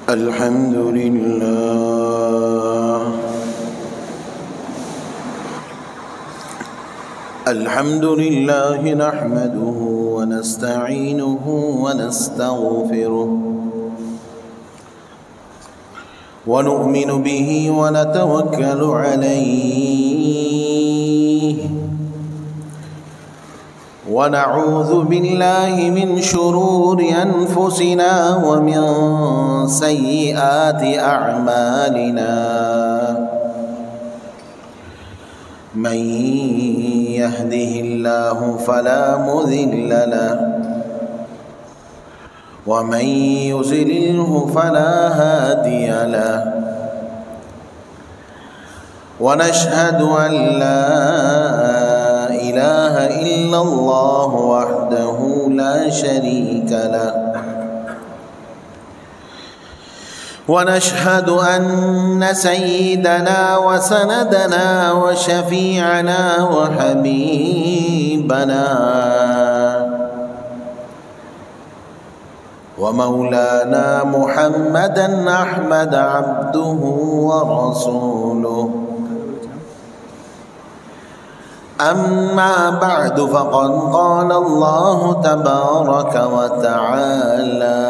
الحمد لله نحمده ونستعينه ونستغفره ونؤمن به ونتوكل عليه ونعوذ بالله من شرور أنفسنا ومن سيئات أعمالنا من يهده الله فلا مضل له ومن يضلله فلا هادي له ونشهد أن لا إله إلا الله وحده لا شريك له ونشهد أن سيدنا وسندنا وشفيعنا وحبيبنا ومولانا محمدا أحمد عبده ورسوله أما بعد فقد قال الله تبارك وتعالى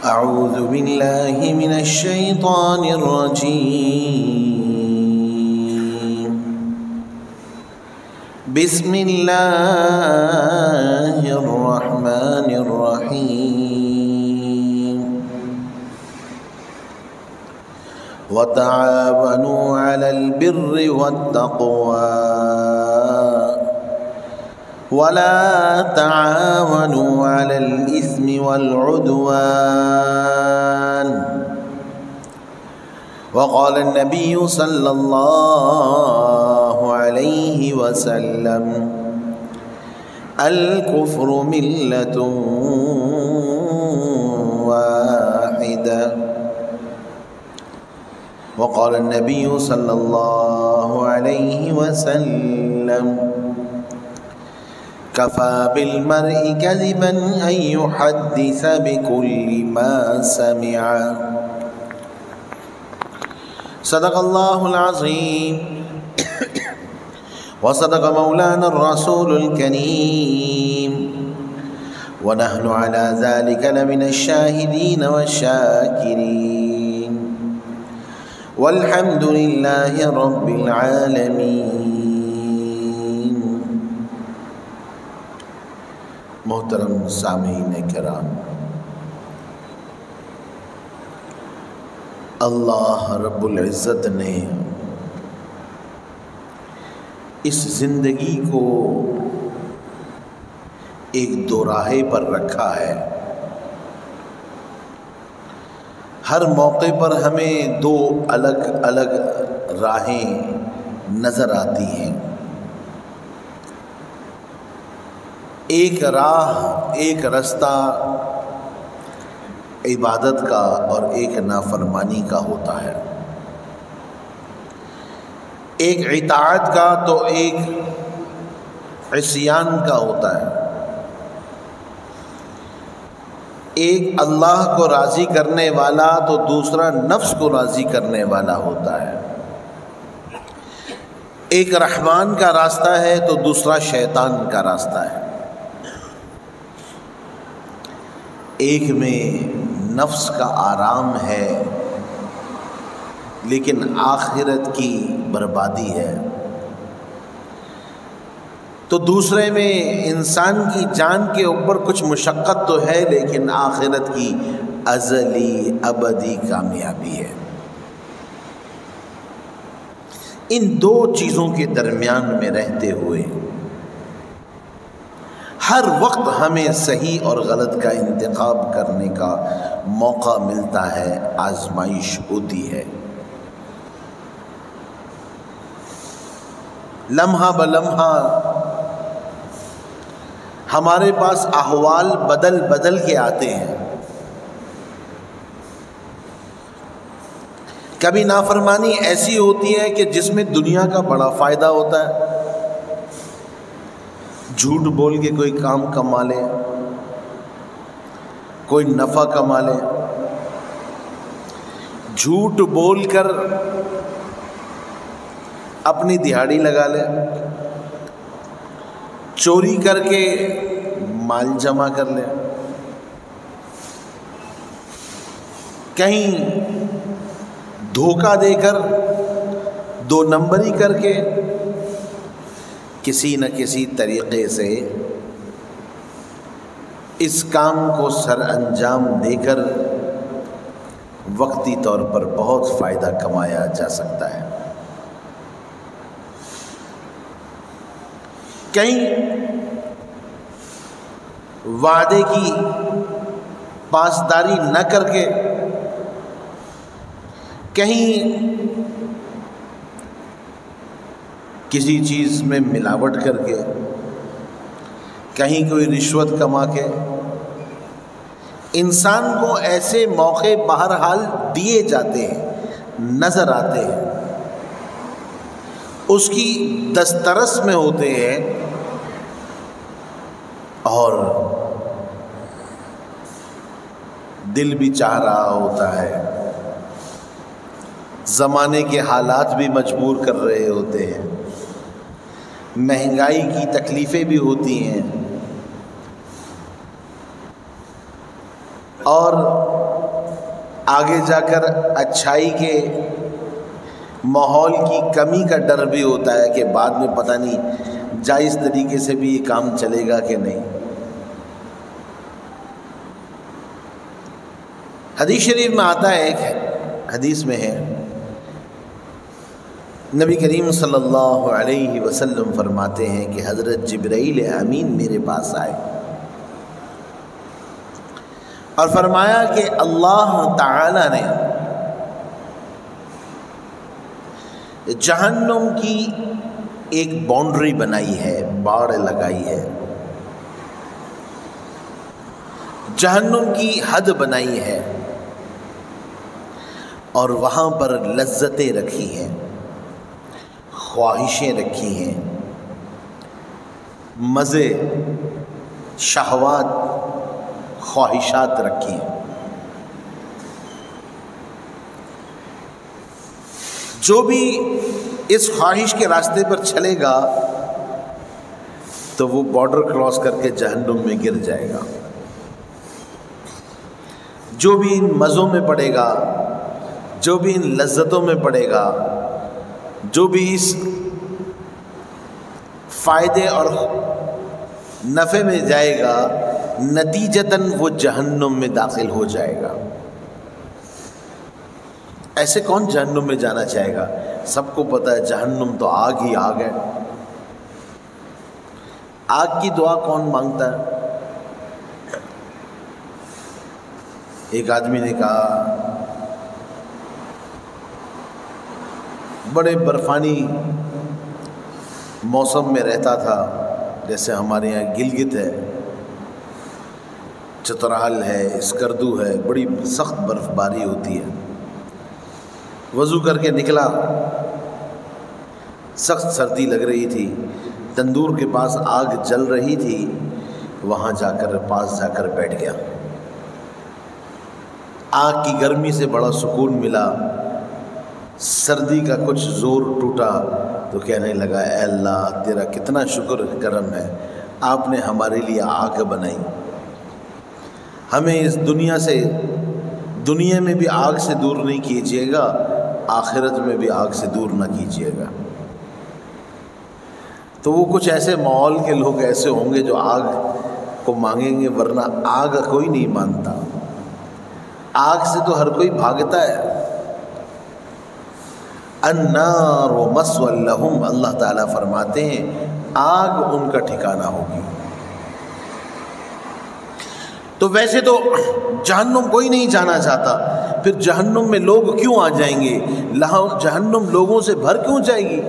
أعوذ بالله من الشيطان الرجيم بسم الله الرحمن الرحيم وتعاونوا على البر والتقوى ولا تعاونوا على الإثم والعدوان وقال النبي صلى الله عليه وسلم الكفر ملة واحدة وقال النبي صلى الله عليه وسلم كفى بالمرء كذبا أن يحدث بكل ما سمع صدق الله العظيم وصدق مولانا الرسول الكريم ونحن على ذلك لمن الشاهدين والشاكرين والحمد لله رب العالمين. محترم سامعین کرام، اللہ رب العزت نے اس زندگی کو ایک دوراہے پر رکھا ہے. ہر موقع پر ہمیں دو الگ الگ راہیں نظر آتی ہیں. ایک راہ، ایک رستہ عبادت کا اور ایک نافرمانی کا ہوتا ہے. ایک اطاعت کا تو ایک عصیان کا ہوتا ہے. ایک اللہ کو راضی کرنے والا تو دوسرا نفس کو راضی کرنے والا ہوتا ہے. ایک رحمان کا راستہ ہے تو دوسرا شیطان کا راستہ ہے. ایک میں نفس کا آرام ہے لیکن آخرت کی بربادی ہے، تو دوسرے میں انسان کی جان کے اوپر کچھ مشقت تو ہے لیکن آخرت کی ازلی ابدی کامیابی ہے. ان دو چیزوں کے درمیان میں رہتے ہوئے ہر وقت ہمیں صحیح اور غلط کا انتخاب کرنے کا موقع ملتا ہے، آزمائش ہوتی ہے. لمحہ بلمحہ ہمارے پاس احوال بدل بدل کے آتے ہیں. کبھی نافرمانی ایسی ہوتی ہے کہ جس میں دنیا کا بڑا فائدہ ہوتا ہے، جھوٹ بول کے کوئی کام کما لے، کوئی نفع کما لے، جھوٹ بول کر اپنی دہاڑی لگا لے، چوری کر کے مال جمع کر لے، کہیں دھوکہ دے کر، دو نمبری کر کے، کسی نہ کسی طریقے سے اس کام کو سر انجام دے کر وقتی طور پر بہت فائدہ کمایا جا سکتا ہے۔ کہیں وعدے کی پاسداری نہ کر کے، کہیں کسی چیز میں ملاوٹ کر کے، کہیں کوئی رشوت کما کے، انسان کو ایسے موقع بہرحال دیے جاتے ہیں، نظر آتے ہیں، اس کی دسترس میں ہوتے ہیں، اور دل بھی چاہ رہا ہوتا ہے، زمانے کے حالات بھی مجبور کر رہے ہوتے ہیں، مہنگائی کی تکلیفیں بھی ہوتی ہیں، اور آگے جا کر اچھائی کے ماحول کی کمی کا ڈر بھی ہوتا ہے کہ بعد میں پتہ نہیں جائز طریقے سے بھی یہ کام چلے گا کہ نہیں۔ حدیث شریف میں آتا ہے، ایک حدیث میں ہے، نبی کریم صلی اللہ علیہ وسلم فرماتے ہیں کہ حضرت جبرائیل امین میرے پاس آئے اور فرمایا کہ اللہ تعالی نے جہنم کی ایک باؤنڈری بنائی ہے، باڑ لگائی ہے، جہنم کی حد بنائی ہے، اور وہاں پر لذتیں رکھی ہیں، خواہشیں رکھی ہیں، مزے، شہوات، خواہشات رکھی ہیں۔ جو بھی اس خواہش کے راستے پر چلے گا تو وہ بارڈر کراس کر کے جہنم میں گر جائے گا۔ جو بھی ان مزوں میں پڑے گا، جو بھی ان لذتوں میں پڑے گا، جو بھی اس فائدے اور نفع میں جائے گا، نتیجتاً وہ جہنم میں داخل ہو جائے گا۔ ایسے کون جہنم میں جانا چاہے گا؟ سب کو پتہ ہے جہنم تو آگ ہی آگ ہے۔ آگ کی دعا کون مانگتا ہے؟ ایک آدمی نے کہا، بڑے برفانی موسم میں رہتا تھا، جیسے ہمارے یہاں گلگت ہے، چترال ہے، اسکردو ہے، بڑی سخت برف باری ہوتی ہے۔ وضو کر کے نکلا، سخت سردی لگ رہی تھی، تندور کے پاس آگ جل رہی تھی، وہاں پاس جا کر بیٹھ گیا۔ آگ کی گرمی سے بڑا سکون ملا، سردی کا کچھ زور ٹوٹا تو کہنے لگا، اے اللہ تیرا کتنا شکر کرم ہے، آپ نے ہمارے لیے آگ بنائی، ہمیں اس دنیا میں بھی آگ سے دور نہیں کیجیے گا، آخرت میں بھی آگ سے دور نہ کیجیے گا۔ تو وہ کچھ ایسے ماحول کے لوگ ایسے ہوں گے جو آگ کو مانگیں گے، ورنہ آگ کوئی نہیں مانتا، آگ سے تو ہر کوئی بھاگتا ہے۔ النار مسوی لہم، اللہ تعالیٰ فرماتے ہیں آگ ان کا ٹھکانہ ہوگی۔ تو ویسے تو جہنم کوئی نہیں جانا چاہتا، پھر جہنم میں لوگ کیوں آ جائیں گے؟ جہنم لوگوں سے بھر کیوں جائے گی؟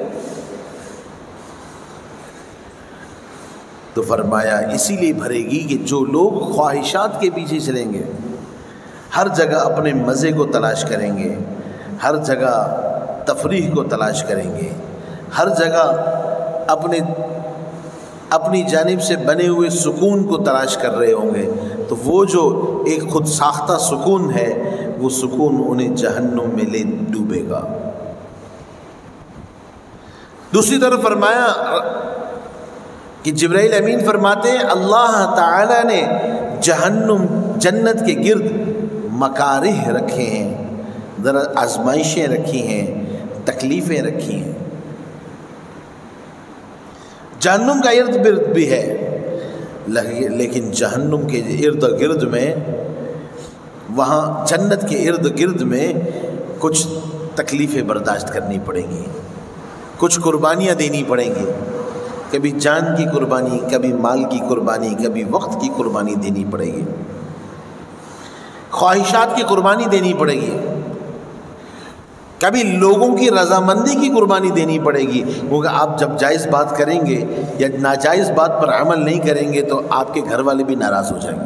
تو فرمایا اسی لیے بھرے گی کہ جو لوگ خواہشات کے پیچھے چلیں گے، ہر جگہ اپنے مزے کو تلاش کریں گے، ہر جگہ تفریح کو تلاش کریں گے، ہر جگہ اپنے اپنی جانب سے بنے ہوئے سکون کو تلاش کر رہے ہوں گے، تو وہ جو ایک خود ساختہ سکون ہے وہ سکون انہیں جہنم میں لے ڈوبے گا۔ دوسری طرف فرمایا کہ جبرائیل امین فرماتے ہیں اللہ تعالی نے جنت کے گرد مکارہ رکھے ہیں، ذرا آزمائشیں رکھی ہیں، تکلیفیں رکھی ہیں۔ جہنم کا ارد گرد بھی ہے، لیکن جہنم کے ارد گرد میں، وہاں جنت کے ارد گرد میں کچھ تکلیفیں برداشت کرنی پڑیں گی، کچھ قربانیاں دینی پڑیں گی، کبھی جان کی قربانی، کبھی مال کی قربانی، کبھی وقت کی قربانی دینی پڑے گی، خواہشات کی قربانی دینی پڑے گی، کبھی لوگوں کی رضامندی کی قربانی دینی پڑے گی، کیونکہ آپ جب جائز بات کریں گے یا ناجائز بات پر عمل نہیں کریں گے تو آپ کے گھر والے بھی ناراض ہو جائیں گے۔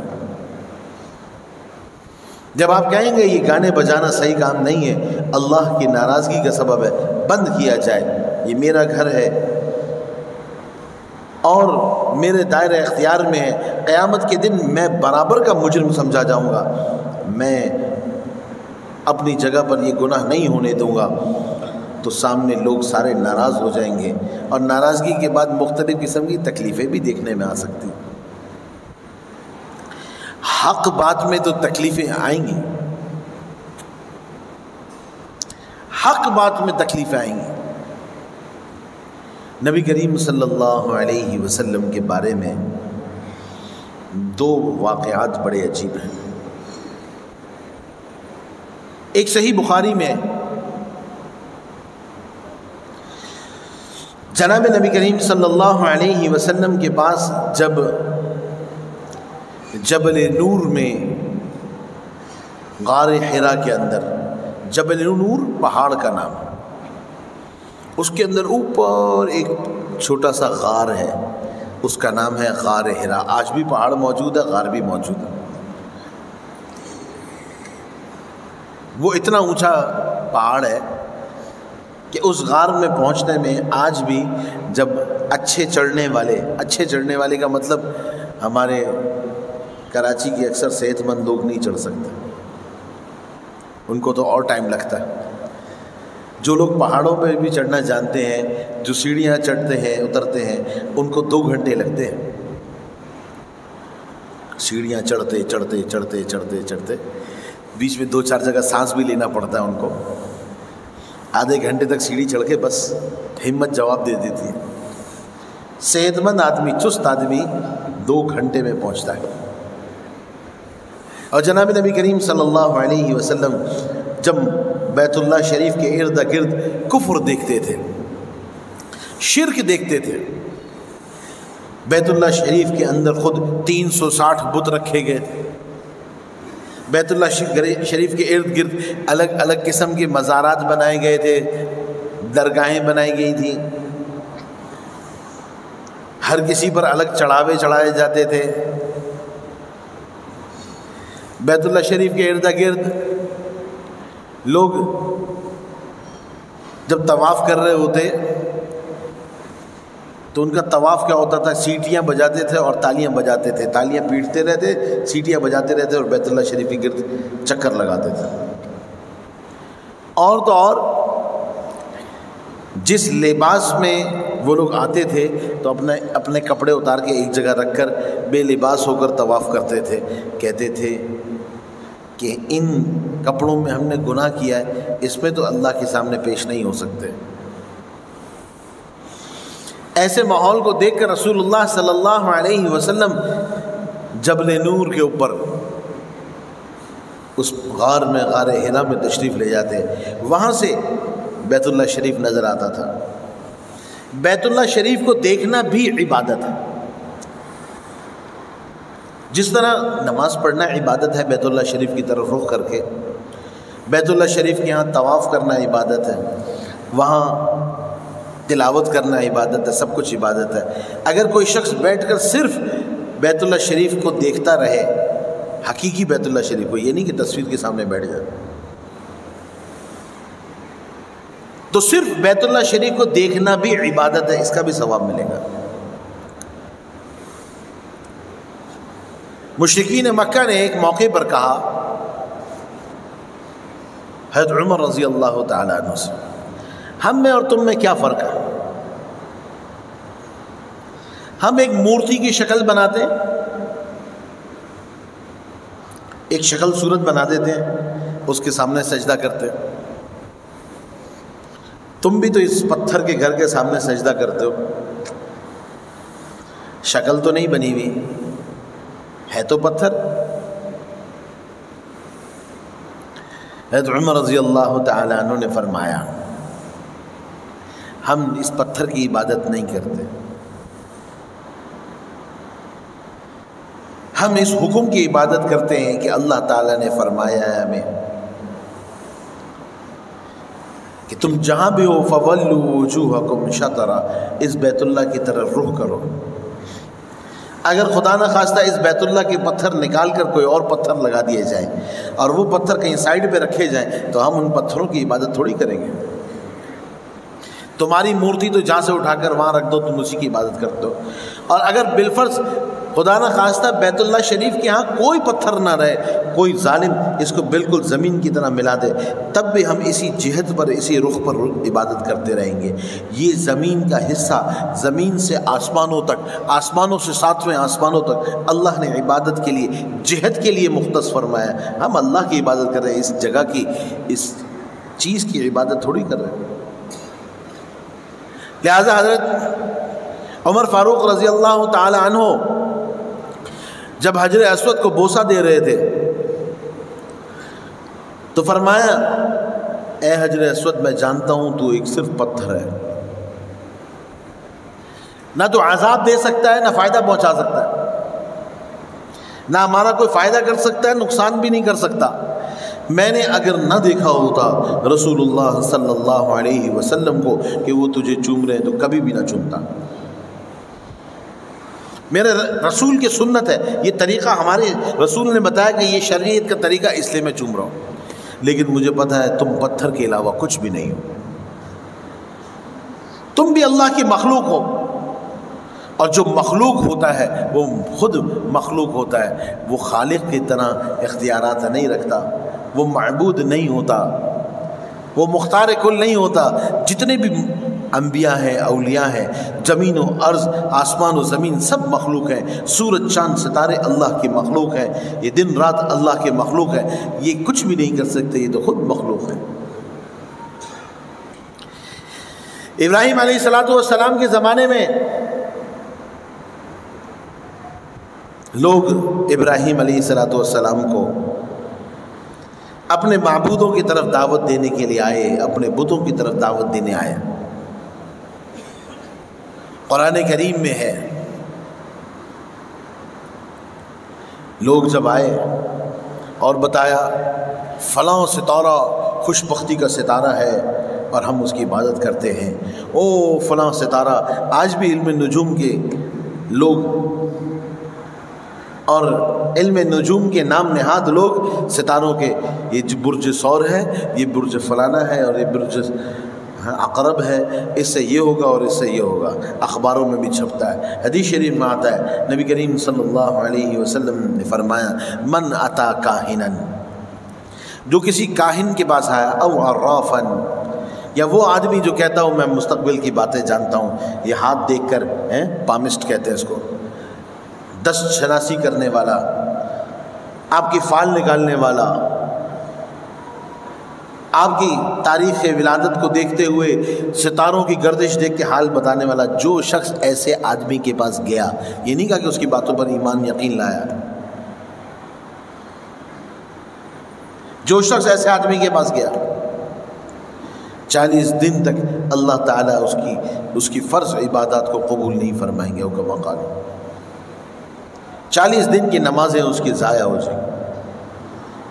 جب آپ کہیں گے یہ گانے بجانا صحیح کام نہیں ہے، اللہ کی ناراضگی کا سبب ہے، بند کیا جائے، یہ میرا گھر ہے اور میرے دائرہ اختیار میں ہے، قیامت کے دن میں برابر کا مجرم سمجھا جاؤں گا، میں اپنی جگہ پر یہ گناہ نہیں ہونے دوں گا، تو سامنے لوگ سارے ناراض ہو جائیں گے، اور ناراضگی کے بعد مختلف قسم کی تکلیفیں بھی دیکھنے میں آ سکتی۔ حق بات میں تو تکلیفیں آئیں گی، حق بات میں تکلیفیں آئیں گی۔ نبی کریم صلی اللہ علیہ وسلم کے بارے میں دو واقعات بڑے عجیب ہیں۔ ایک صحیح بخاری میں جناب نبی کریم صلی اللہ علیہ وسلم کے پاس جب جبل نور میں غار حرا کے اندر، جبل نور پہاڑ کا نام، اس کے اندر اوپر ایک چھوٹا سا غار ہے، اس کا نام ہے غار حرا۔ آج بھی پہاڑ موجود ہے، غار بھی موجود ہے۔ وہ اتنا اونچا پہاڑ ہے کہ اس غار میں پہنچنے میں آج بھی جب اچھے چڑھنے والے کا مطلب ہمارے کراچی کے اکثر صحت مند لوگ نہیں چڑھ سکتے، ان کو تو اور ٹائم لگتا ہے۔ جو لوگ پہاڑوں پہ بھی چڑھنا جانتے ہیں، جو سیڑھیاں چڑھتے ہیں اترتے ہیں، ان کو 2 گھنٹے لگتے ہیں سیڑھیاں چڑھتے چڑھتے چڑھتے چڑھتے چڑھتے، بیچ میں 2-4 جگہ سانس بھی لینا پڑتا ہے ان کو۔ آدھے گھنٹے تک سیڑھی چڑھ کے بس ہمت جواب دے دیتی ہے۔ صحت مند آدمی، چست آدمی 2 گھنٹے میں پہنچتا ہے۔ اور جناب نبی کریم صلی اللہ علیہ وسلم جب بیت اللہ شریف کے ارد گرد کفر دیکھتے تھے، شرک دیکھتے تھے، بیت اللہ شریف کے اندر خود 360 بت رکھے گئے تھے، بیت اللہ شریف کے ارد گرد الگ الگ قسم کے مزارات بنائے گئے تھے، درگاہیں بنائی گئی تھیں، ہر کسی پر الگ چڑھاوے چڑھائے جاتے تھے۔ بیت اللہ شریف کے ارد گرد لوگ جب طواف کر رہے ہوتے تو ان کا طواف کیا ہوتا تھا، سیٹیاں بجاتے تھے اور تالیاں بجاتے تھے، تالیاں پیٹتے رہتے، سیٹیاں بجاتے رہتے اور بیت اللہ شریف کے گرد چکر لگاتے تھے۔ اور تو اور جس لباس میں وہ لوگ آتے تھے تو اپنے کپڑے اتار کے ایک جگہ رکھ کر بے لباس ہو کر طواف کرتے تھے، کہتے تھے کہ ان کپڑوں میں ہم نے گناہ کیا ہے، اس میں تو اللہ کے سامنے پیش نہیں ہو سکتے۔ ایسے ماحول کو دیکھ کر رسول اللہ صلی اللہ علیہ وسلم جبل نور کے اوپر اس غار میں، غار حرا میں تشریف لے جاتے، وہاں سے بیت اللہ شریف نظر آتا تھا۔ بیت اللہ شریف کو دیکھنا بھی عبادت ہے، جس طرح نماز پڑھنا عبادت ہے بیت اللہ شریف کی طرف رخ کر کے، بیت اللہ شریف کے یہاں طواف کرنا عبادت ہے، وہاں تلاوت کرنا عبادت ہے، سب کچھ عبادت ہے۔ اگر کوئی شخص بیٹھ کر صرف بیت اللہ شریف کو دیکھتا رہے، حقیقی بیت اللہ شریف کو، یہ نہیں کہ تصویر کے سامنے بیٹھ جائے، تو صرف بیت اللہ شریف کو دیکھنا بھی عبادت ہے، اس کا بھی ثواب ملے گا۔ مشرکین مکہ نے ایک موقع پر کہا حضرت عمر رضی اللہ تعالیٰ عنہ سے، ہم میں اور تم میں کیا فرق ہے؟ ہم ایک مورتی کی شکل بناتے ہیں، ایک شکل صورت بنا دیتے ہیں، اس کے سامنے سجدہ کرتے ہیں۔ تم بھی تو اس پتھر کے گھر کے سامنے سجدہ کرتے ہو، شکل تو نہیں بنی ہوئی ہے، تو پتھر۔ حضرت عمر رضی اللہ تعالیٰ عنہ نے فرمایا ہم اس پتھر کی عبادت نہیں کرتے، ہم اس حکم کی عبادت کرتے ہیں کہ اللہ تعالیٰ نے فرمایا ہے ہمیں کہ تم جہاں بھی ہو فَوَلُّوا وُجُوهَكُمْ شَطْرَهُ، اس بیت اللہ کی طرف رخ کرو۔ اگر خدا نہ خواستہ اس بیت اللہ کے پتھر نکال کر کوئی اور پتھر لگا دیے جائیں اور وہ پتھر کہیں سائڈ پہ رکھے جائیں تو ہم ان پتھروں کی عبادت تھوڑی کریں گے۔ تمہاری مورتی تو جہاں سے اٹھا کر وہاں رکھ دو، تم اسی کی عبادت کرتے ہو۔ اور اگر بالفرض خدا نہ خواستہ بیت اللہ شریف کے ہاں کوئی پتھر نہ رہے، کوئی ظالم اس کو بالکل زمین کی طرح ملا دے، تب بھی ہم اسی جہت پر، اسی رخ پر عبادت کرتے رہیں گے۔ یہ زمین کا حصہ زمین سے آسمانوں تک، آسمانوں سے ساتویں آسمانوں تک اللہ نے عبادت کے لیے، جہت کے لیے مختص فرمایا۔ ہم اللہ کی عبادت کر رہے ہیں، اس جگہ کی، اس چیز کی عبادت تھوڑی کر رہے ہیں۔ لہذا حضرت عمر فاروق رضی اللہ تعالی عنہ جب حجر اسود کو بوسہ دے رہے تھے تو فرمایا اے حجر اسود، میں جانتا ہوں تو ایک صرف پتھر ہے، نہ تو عذاب دے سکتا ہے، نہ فائدہ پہنچا سکتا ہے، نہ ہمارا کوئی فائدہ کر سکتا ہے، نقصان بھی نہیں کر سکتا۔ میں نے اگر نہ دیکھا ہوتا رسول اللہ صلی اللہ علیہ وسلم کو کہ وہ تجھے چوم رہے ہیں تو کبھی بھی نہ چومتا۔ میرے رسول کی سنت ہے، یہ طریقہ ہمارے رسول نے بتایا کہ یہ شریعت کا طریقہ، اس لیے میں چوم رہا ہوں، لیکن مجھے پتہ ہے تم پتھر کے علاوہ کچھ بھی نہیں ہو، تم بھی اللہ کی مخلوق ہو، اور جو مخلوق ہوتا ہے وہ خود مخلوق ہوتا ہے، وہ خالق کی طرح اختیارات نہیں رکھتا، وہ معبود نہیں ہوتا، وہ مختار کل نہیں ہوتا۔ جتنے بھی انبیاء ہیں، اولیاء ہیں، زمین و ارض، آسمان و زمین سب مخلوق ہیں، سورج چاند ستارے اللہ کی مخلوق ہیں، یہ دن رات اللہ کے مخلوق ہے، یہ کچھ بھی نہیں کر سکتے، یہ تو خود مخلوق ہے۔ ابراہیم علیہ السلام کے زمانے میں لوگ ابراہیم علیہ السلام کو اپنے معبودوں کی طرف دعوت دینے کے لیے آئے، اپنے بتوں کی طرف دعوت دینے آئے۔ قرآن کریم میں ہے، لوگ جب آئے اور بتایا فلاں ستارہ خوش بختی کا ستارہ ہے اور ہم اس کی عبادت کرتے ہیں، او فلاں ستارہ، آج بھی علم نجوم کے لوگ اور علم نجوم کے نام نہاد لوگ ستاروں کے، یہ برج ثور ہے، یہ برج فلانا ہے، اور یہ برج عقرب ہے، اس سے یہ ہوگا اور اس سے یہ ہوگا، اخباروں میں بھی چھپتا ہے، حدیث شریف میں آتا ہے۔ نبی کریم صلی اللہ علیہ وسلم نے فرمایا من اتا کاہنا، جو کسی کاہن کے پاس آیا، او عرافا، یا وہ آدمی جو کہتا ہوں میں مستقبل کی باتیں جانتا ہوں، یہ ہاتھ دیکھ کر پامسٹ کہتے ہیں اس کو، دست شناسی کرنے والا، آپ کی فال نکالنے والا، آپ کی تاریخ ولادت کو دیکھتے ہوئے ستاروں کی گردش دیکھ کے حال بتانے والا، جو شخص ایسے آدمی کے پاس گیا، یہ نہیں کہا کہ اس کی باتوں پر ایمان یقین لایا، جو شخص ایسے آدمی کے پاس گیا 40 دن تک اللہ تعالیٰ اس کی فرض عبادات کو قبول نہیں فرمائیں گے، وہ کما قال 40 دن کی نمازیں اس کی ضائع ہو جائیں گی،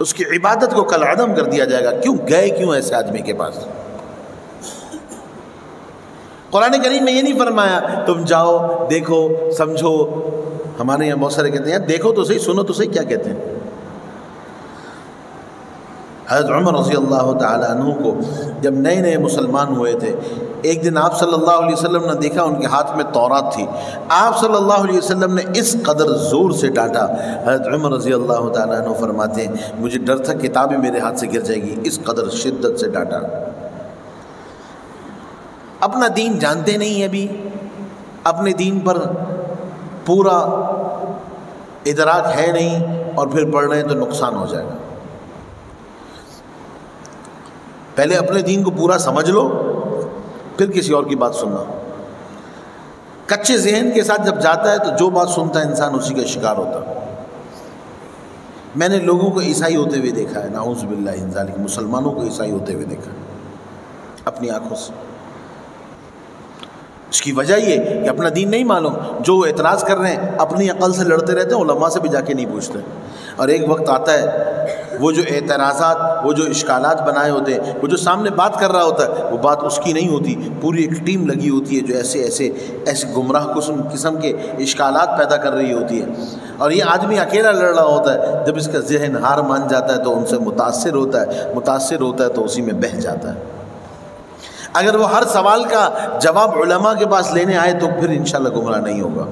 اس کی عبادت کو کل عدم کر دیا جائے گا۔ کیوں گئے، کیوں ایسے آدمی کے پاس؟ قرآن کریم میں یہ نہیں فرمایا تم جاؤ دیکھو سمجھو، ہمارے یہاں بہت سارے کہتے ہیں دیکھو تو صحیح، سنو تو صحیح، کیا کہتے ہیں؟ حضرت عمر رضی اللہ تعالیٰ عنہ کو جب نئے نئے مسلمان ہوئے تھے، ایک دن آپ صلی اللہ علیہ وسلم نے دیکھا ان کے ہاتھ میں تورات تھی۔ آپ صلی اللہ علیہ وسلم نے اس قدر زور سے ڈانٹا، حضرت عمر رضی اللہ تعالیٰ عنہ فرماتے ہیں مجھے ڈر تھا کتابیں میرے ہاتھ سے گر جائے گی، اس قدر شدت سے ڈانٹا۔ اپنا دین جانتے نہیں، ابھی اپنے دین پر پورا ادراک ہے نہیں، اور پھر پڑھ رہے ہیں تو نقصان ہو جائے گا۔ پہلے اپنے دین کو پورا سمجھ لو، پھر کسی اور کی بات سننا۔ کچے ذہن کے ساتھ جب جاتا ہے تو جو بات سنتا ہے انسان اسی کا شکار ہوتا ہے۔ میں نے لوگوں کو عیسائی ہوتے ہوئے دیکھا ہے، نعوذ باللہ من ذالک، مسلمانوں کو عیسائی ہوتے ہوئے دیکھا ہے اپنی آنکھوں سے۔ اس کی وجہ یہ کہ اپنا دین نہیں معلوم، جو اعتراض کر رہے ہیں اپنی عقل سے لڑتے رہتے ہیں، علماء سے بھی جا کے نہیں پوچھتے، اور ایک وقت آتا ہے وہ جو اعتراضات، وہ جو اشکالات بنائے ہوتے ہیں، وہ جو سامنے بات کر رہا ہوتا ہے وہ بات اس کی نہیں ہوتی، پوری ایک ٹیم لگی ہوتی ہے جو ایسے گمراہ قسم کے اشکالات پیدا کر رہی ہوتی ہے، اور یہ آدمی اکیلا لڑ رہا ہوتا ہے۔ جب اس کا ذہن ہار مان جاتا ہے تو ان سے متاثر ہوتا ہے تو اسی میں بہہ جاتا ہے۔ اگر وہ ہر سوال کا جواب علماء کے پاس لینے آئے تو پھر انشاءاللہ گمراہ نہیں ہوگا،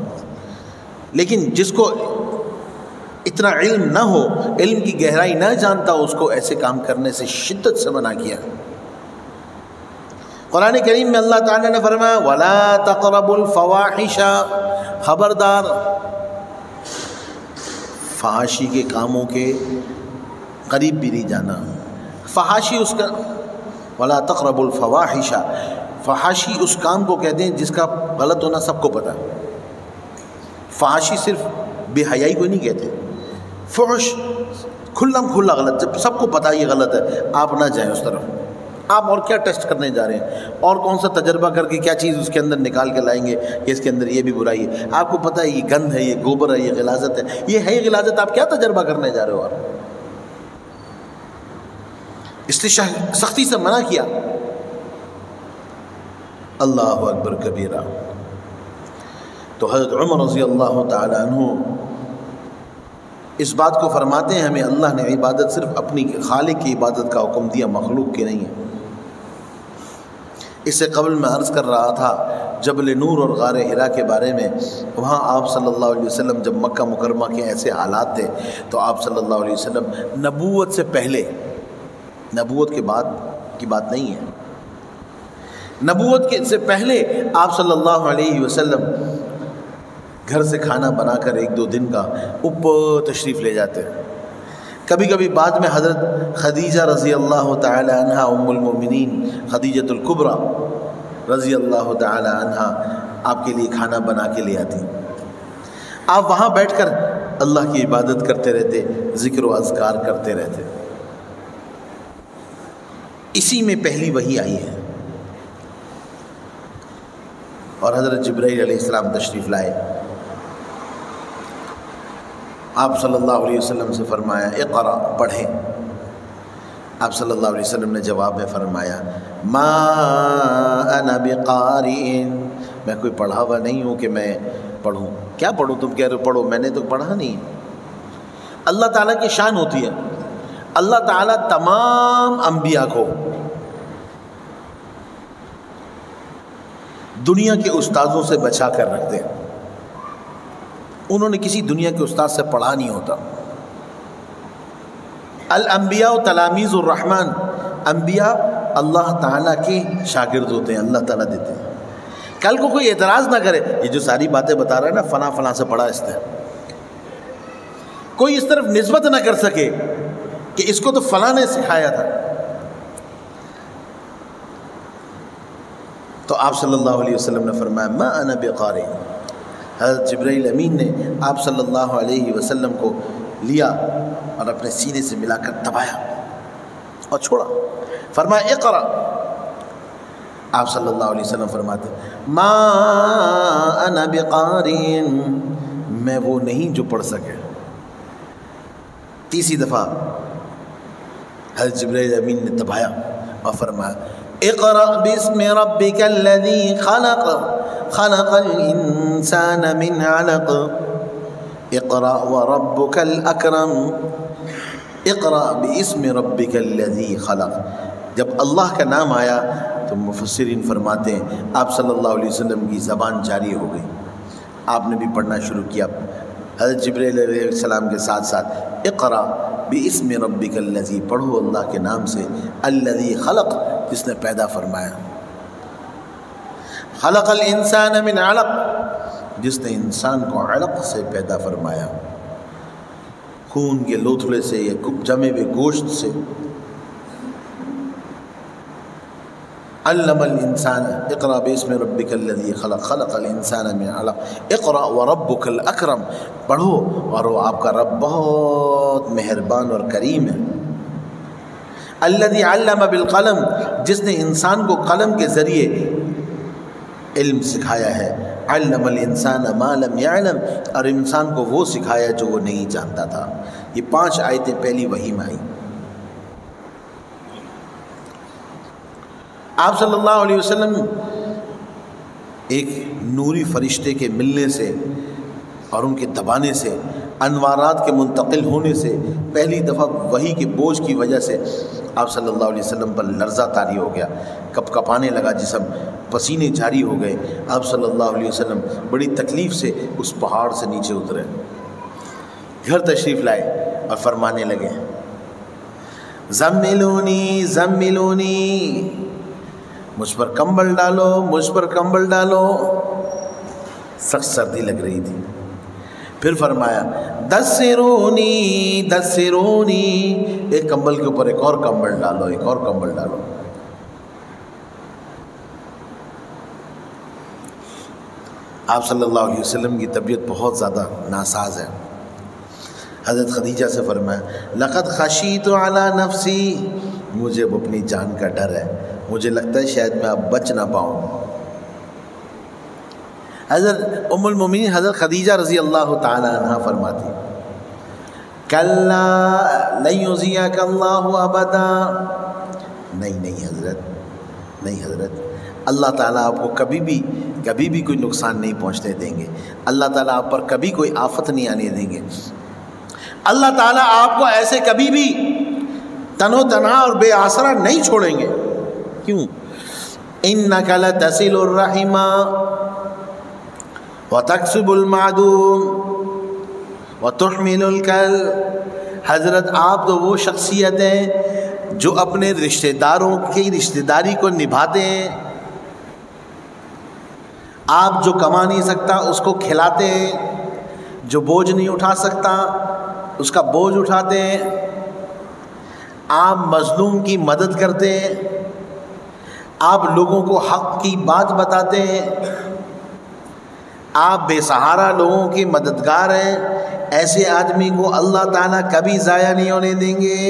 لیکن جس کو اتنا علم نہ ہو، علم کی گہرائی نہ جانتا، اس کو ایسے کام کرنے سے شدت سے منع کیا۔ قرآن کریم میں اللہ تعالیٰ نے فرمایا وَلَا تَقْرَبُوا الْفَوَاحِشَ، خبردار فحاشی کے کاموں کے قریب بھی نہیں جانا۔ فحاشی اس کا وَلَا تَقْرَبُوا الْفَوَاحِشَ، فحاشی اس کام کو کہتے ہیں جس کا غلط ہونا سب کو پتہ ہے۔ فحاشی صرف بے حیائی کو نہیں کہتے، فحش کھلم کھلا غلط، جب سب کو پتہ یہ غلط ہے آپ نہ جائیں اس طرف۔ آپ اور کیا ٹیسٹ کرنے جا رہے ہیں، اور کون سا تجربہ کر کے کیا چیز اس کے اندر نکال کے لائیں گے کہ اس کے اندر یہ بھی برائی ہے؟ آپ کو پتہ ہے یہ گند ہے، یہ گوبر ہے، یہ غلاظت ہے، یہ ہے غلاظت، آپ کیا تجربہ کرنے جا رہے ہو؟ آپ اس نے سختی سے منع کیا۔ اللہ اکبر کبیرہ۔ تو حضرت عمر رضی اللہ تعالی عنہ اس بات کو فرماتے ہیں ہمیں اللہ نے عبادت صرف اپنی خالق کی عبادت کا حکم دیا، مخلوق کی نہیں ہے۔ اس سے قبل میں عرض کر رہا تھا جبل نور اور غار حرا کے بارے میں، وہاں آپ صلی اللہ علیہ وسلم جب مکہ مکرمہ کے ایسے حالات تھے تو آپ صلی اللہ علیہ وسلم نبوت سے پہلے، نبوت کے بعد کی بات نہیں ہے، نبوت کے سے پہلے آپ صلی اللہ علیہ وسلم گھر سے کھانا بنا کر 1-2 دن کا اوپر تشریف لے جاتے ہیں۔ کبھی کبھی بعد میں حضرت خدیجہ رضی اللہ تعالی عنہ، ام المؤمنین خدیجۃ الکبریٰ رضی اللہ تعالی عنہ آپ کے لیے کھانا بنا کے لے آتی۔ آپ وہاں بیٹھ کر اللہ کی عبادت کرتے رہتے، ذکر و اذکار کرتے رہتے۔ اسی میں پہلی وحی آئی ہے، اور حضرت جبرائیل علیہ السلام تشریف لائے۔ آپ صلی اللہ علیہ وسلم سے فرمایا اقرأ، پڑھیں۔ آپ صلی اللہ علیہ وسلم نے جواب میں فرمایا ما انا بقارئ، میں کوئی پڑھا ہوا نہیں ہوں کہ میں پڑھوں۔ کیا پڑھوں؟ تم کہہ رہے ہو پڑھو، میں نے تو پڑھا نہیں۔ اللہ تعالیٰ کی شان ہوتی ہے، اللہ تعالیٰ تمام انبیاء کو دنیا کے استاذوں سے بچا کر رکھتے ہیں۔ انہوں نے کسی دنیا کے استاد سے پڑھا نہیں ہوتا۔ الانبیاء تلامیذ الرحمن، انبیاء اللہ تعالیٰ کے شاگرد ہوتے ہیں، اللہ تعالیٰ دیتے ہیں۔ کل کو کوئی اعتراض نہ کرے یہ جو ساری باتیں بتا رہا ہے نا فلاں فلاں سے پڑھا اس نے، کوئی اس طرف نسبت نہ کر سکے کہ اس کو تو فلاں نے سکھایا تھا۔ تو آپ صلی اللہ علیہ وسلم نے فرمایا ما انا بقارئ۔ حضرت جبرائیل امین نے آپ صلی اللہ علیہ وسلم کو لیا اور اپنے سینے سے ملا کر دبایا اور چھوڑا، فرمایا اقرأ۔ آپ صلی اللہ علیہ وسلم فرماتے ما انا بقارئ، میں وہ نہیں جو پڑھ سکے۔ تیسری دفعہ حضرت جبرائیل امین نے دبایا اور فرمایا اقرأ باسم ربک الذی خلق خلق الانسان من علق اقرأ وربک الاکرم اقرأ باسم ربک الذی خلق، جب اللہ کا نام آیا تو مفسرین فرماتے ہیں آپ صلی اللہ علیہ وسلم کی زبان جاری ہو گئی، آپ نے بھی پڑھنا شروع کیا حضرت جبرائیل علیہ السلام کے ساتھ ساتھ، اقرأ باسم ربک الذی، پڑھو اللہ کے نام سے، الذی خلق، جس نے پیدا فرمایا، خلق الانسان من علق، جس نے انسان کو علق سے پیدا فرمایا، خون کے لوتھڑے سے یا جمے ہوئے گوشت سے، علم الانسان، اقرأ باسم ربک الذی خلق، خلق الانسان من علق، اقرأ وربک الاکرم، پڑھو اور وہ آپ کا رب بہت مہربان اور کریم ہے، الذی علم بالقلم، جس نے انسان کو قلم کے ذریعے علم سکھایا ہے، علم الانسان ما لم يعلم، اور انسان کو وہ سکھایا جو وہ نہیں جانتا تھا۔ یہ 5 آیتیں پہلی وحی میں آئیں۔ آپ صلی اللہ علیہ وسلم ایک نوری فرشتے کے ملنے سے اور ان کے دبانے سے، انوارات کے منتقل ہونے سے، پہلی دفعہ وحی کے بوجھ کی وجہ سے آپ صلی اللہ علیہ وسلم پر لرزہ طاری ہو گیا، کپ کپانے لگا جسم، پسینے جاری ہو گئے، آپ صلی اللہ علیہ وسلم بڑی تکلیف سے اس پہاڑ سے نیچے اترے، گھر تشریف لائے اور فرمانے لگے زملونی زملونی، مجھ پر کمبل ڈالو، مجھ پر کمبل ڈالو، سخت سردی لگ رہی تھی۔ پھر فرمایا دسرونی دسرونی، ایک کمبل کے اوپر ایک اور کمبل ڈالو، ایک اور کمبل ڈالو۔ آپ صلی اللہ علیہ وسلم کی طبیعت بہت زیادہ ناساز ہے۔ حضرت خدیجہ سے فرمایا لقد خشیت علی نفسی، مجھے اپنی جان کا ڈر ہے، مجھے لگتا ہے شاید میں اب بچ نہ پاؤں۔ حضرت ام المومنین حضرت خدیجہ رضی اللہ تعالی عنہ فرماتی کلا لن یضیعک اللہ ابدا، نہیں حضرت، نہیں حضرت، اللہ تعالیٰ آپ کو کبھی بھی کوئی نقصان نہیں پہنچنے دیں گے، اللہ تعالیٰ آپ پر کبھی کوئی آفت نہیں آنے دیں گے، اللہ تعالیٰ آپ کو ایسے کبھی بھی تن و تنہا اور بے آسرا نہیں چھوڑیں گے۔ کیوں؟ انک لتصل الرحم وتکسب المعدوم وتحمل الکل، حضرت آپ تو وہ شخصیت ہیں جو اپنے رشتہ داروں کی رشتہ داری کو نبھاتے ہیں، آپ جو کما نہیں سکتا اس کو کھلاتے ہیں، جو بوجھ نہیں اٹھا سکتا اس کا بوجھ اٹھاتے ہیں، آپ مظلوم کی مدد کرتے ہیں، آپ لوگوں کو حق کی بات بتاتے ہیں، آپ بے سہارا لوگوں کے مددگار ہیں، ایسے آدمی کو اللہ تعالیٰ کبھی ضائع نہیں ہونے دیں گے۔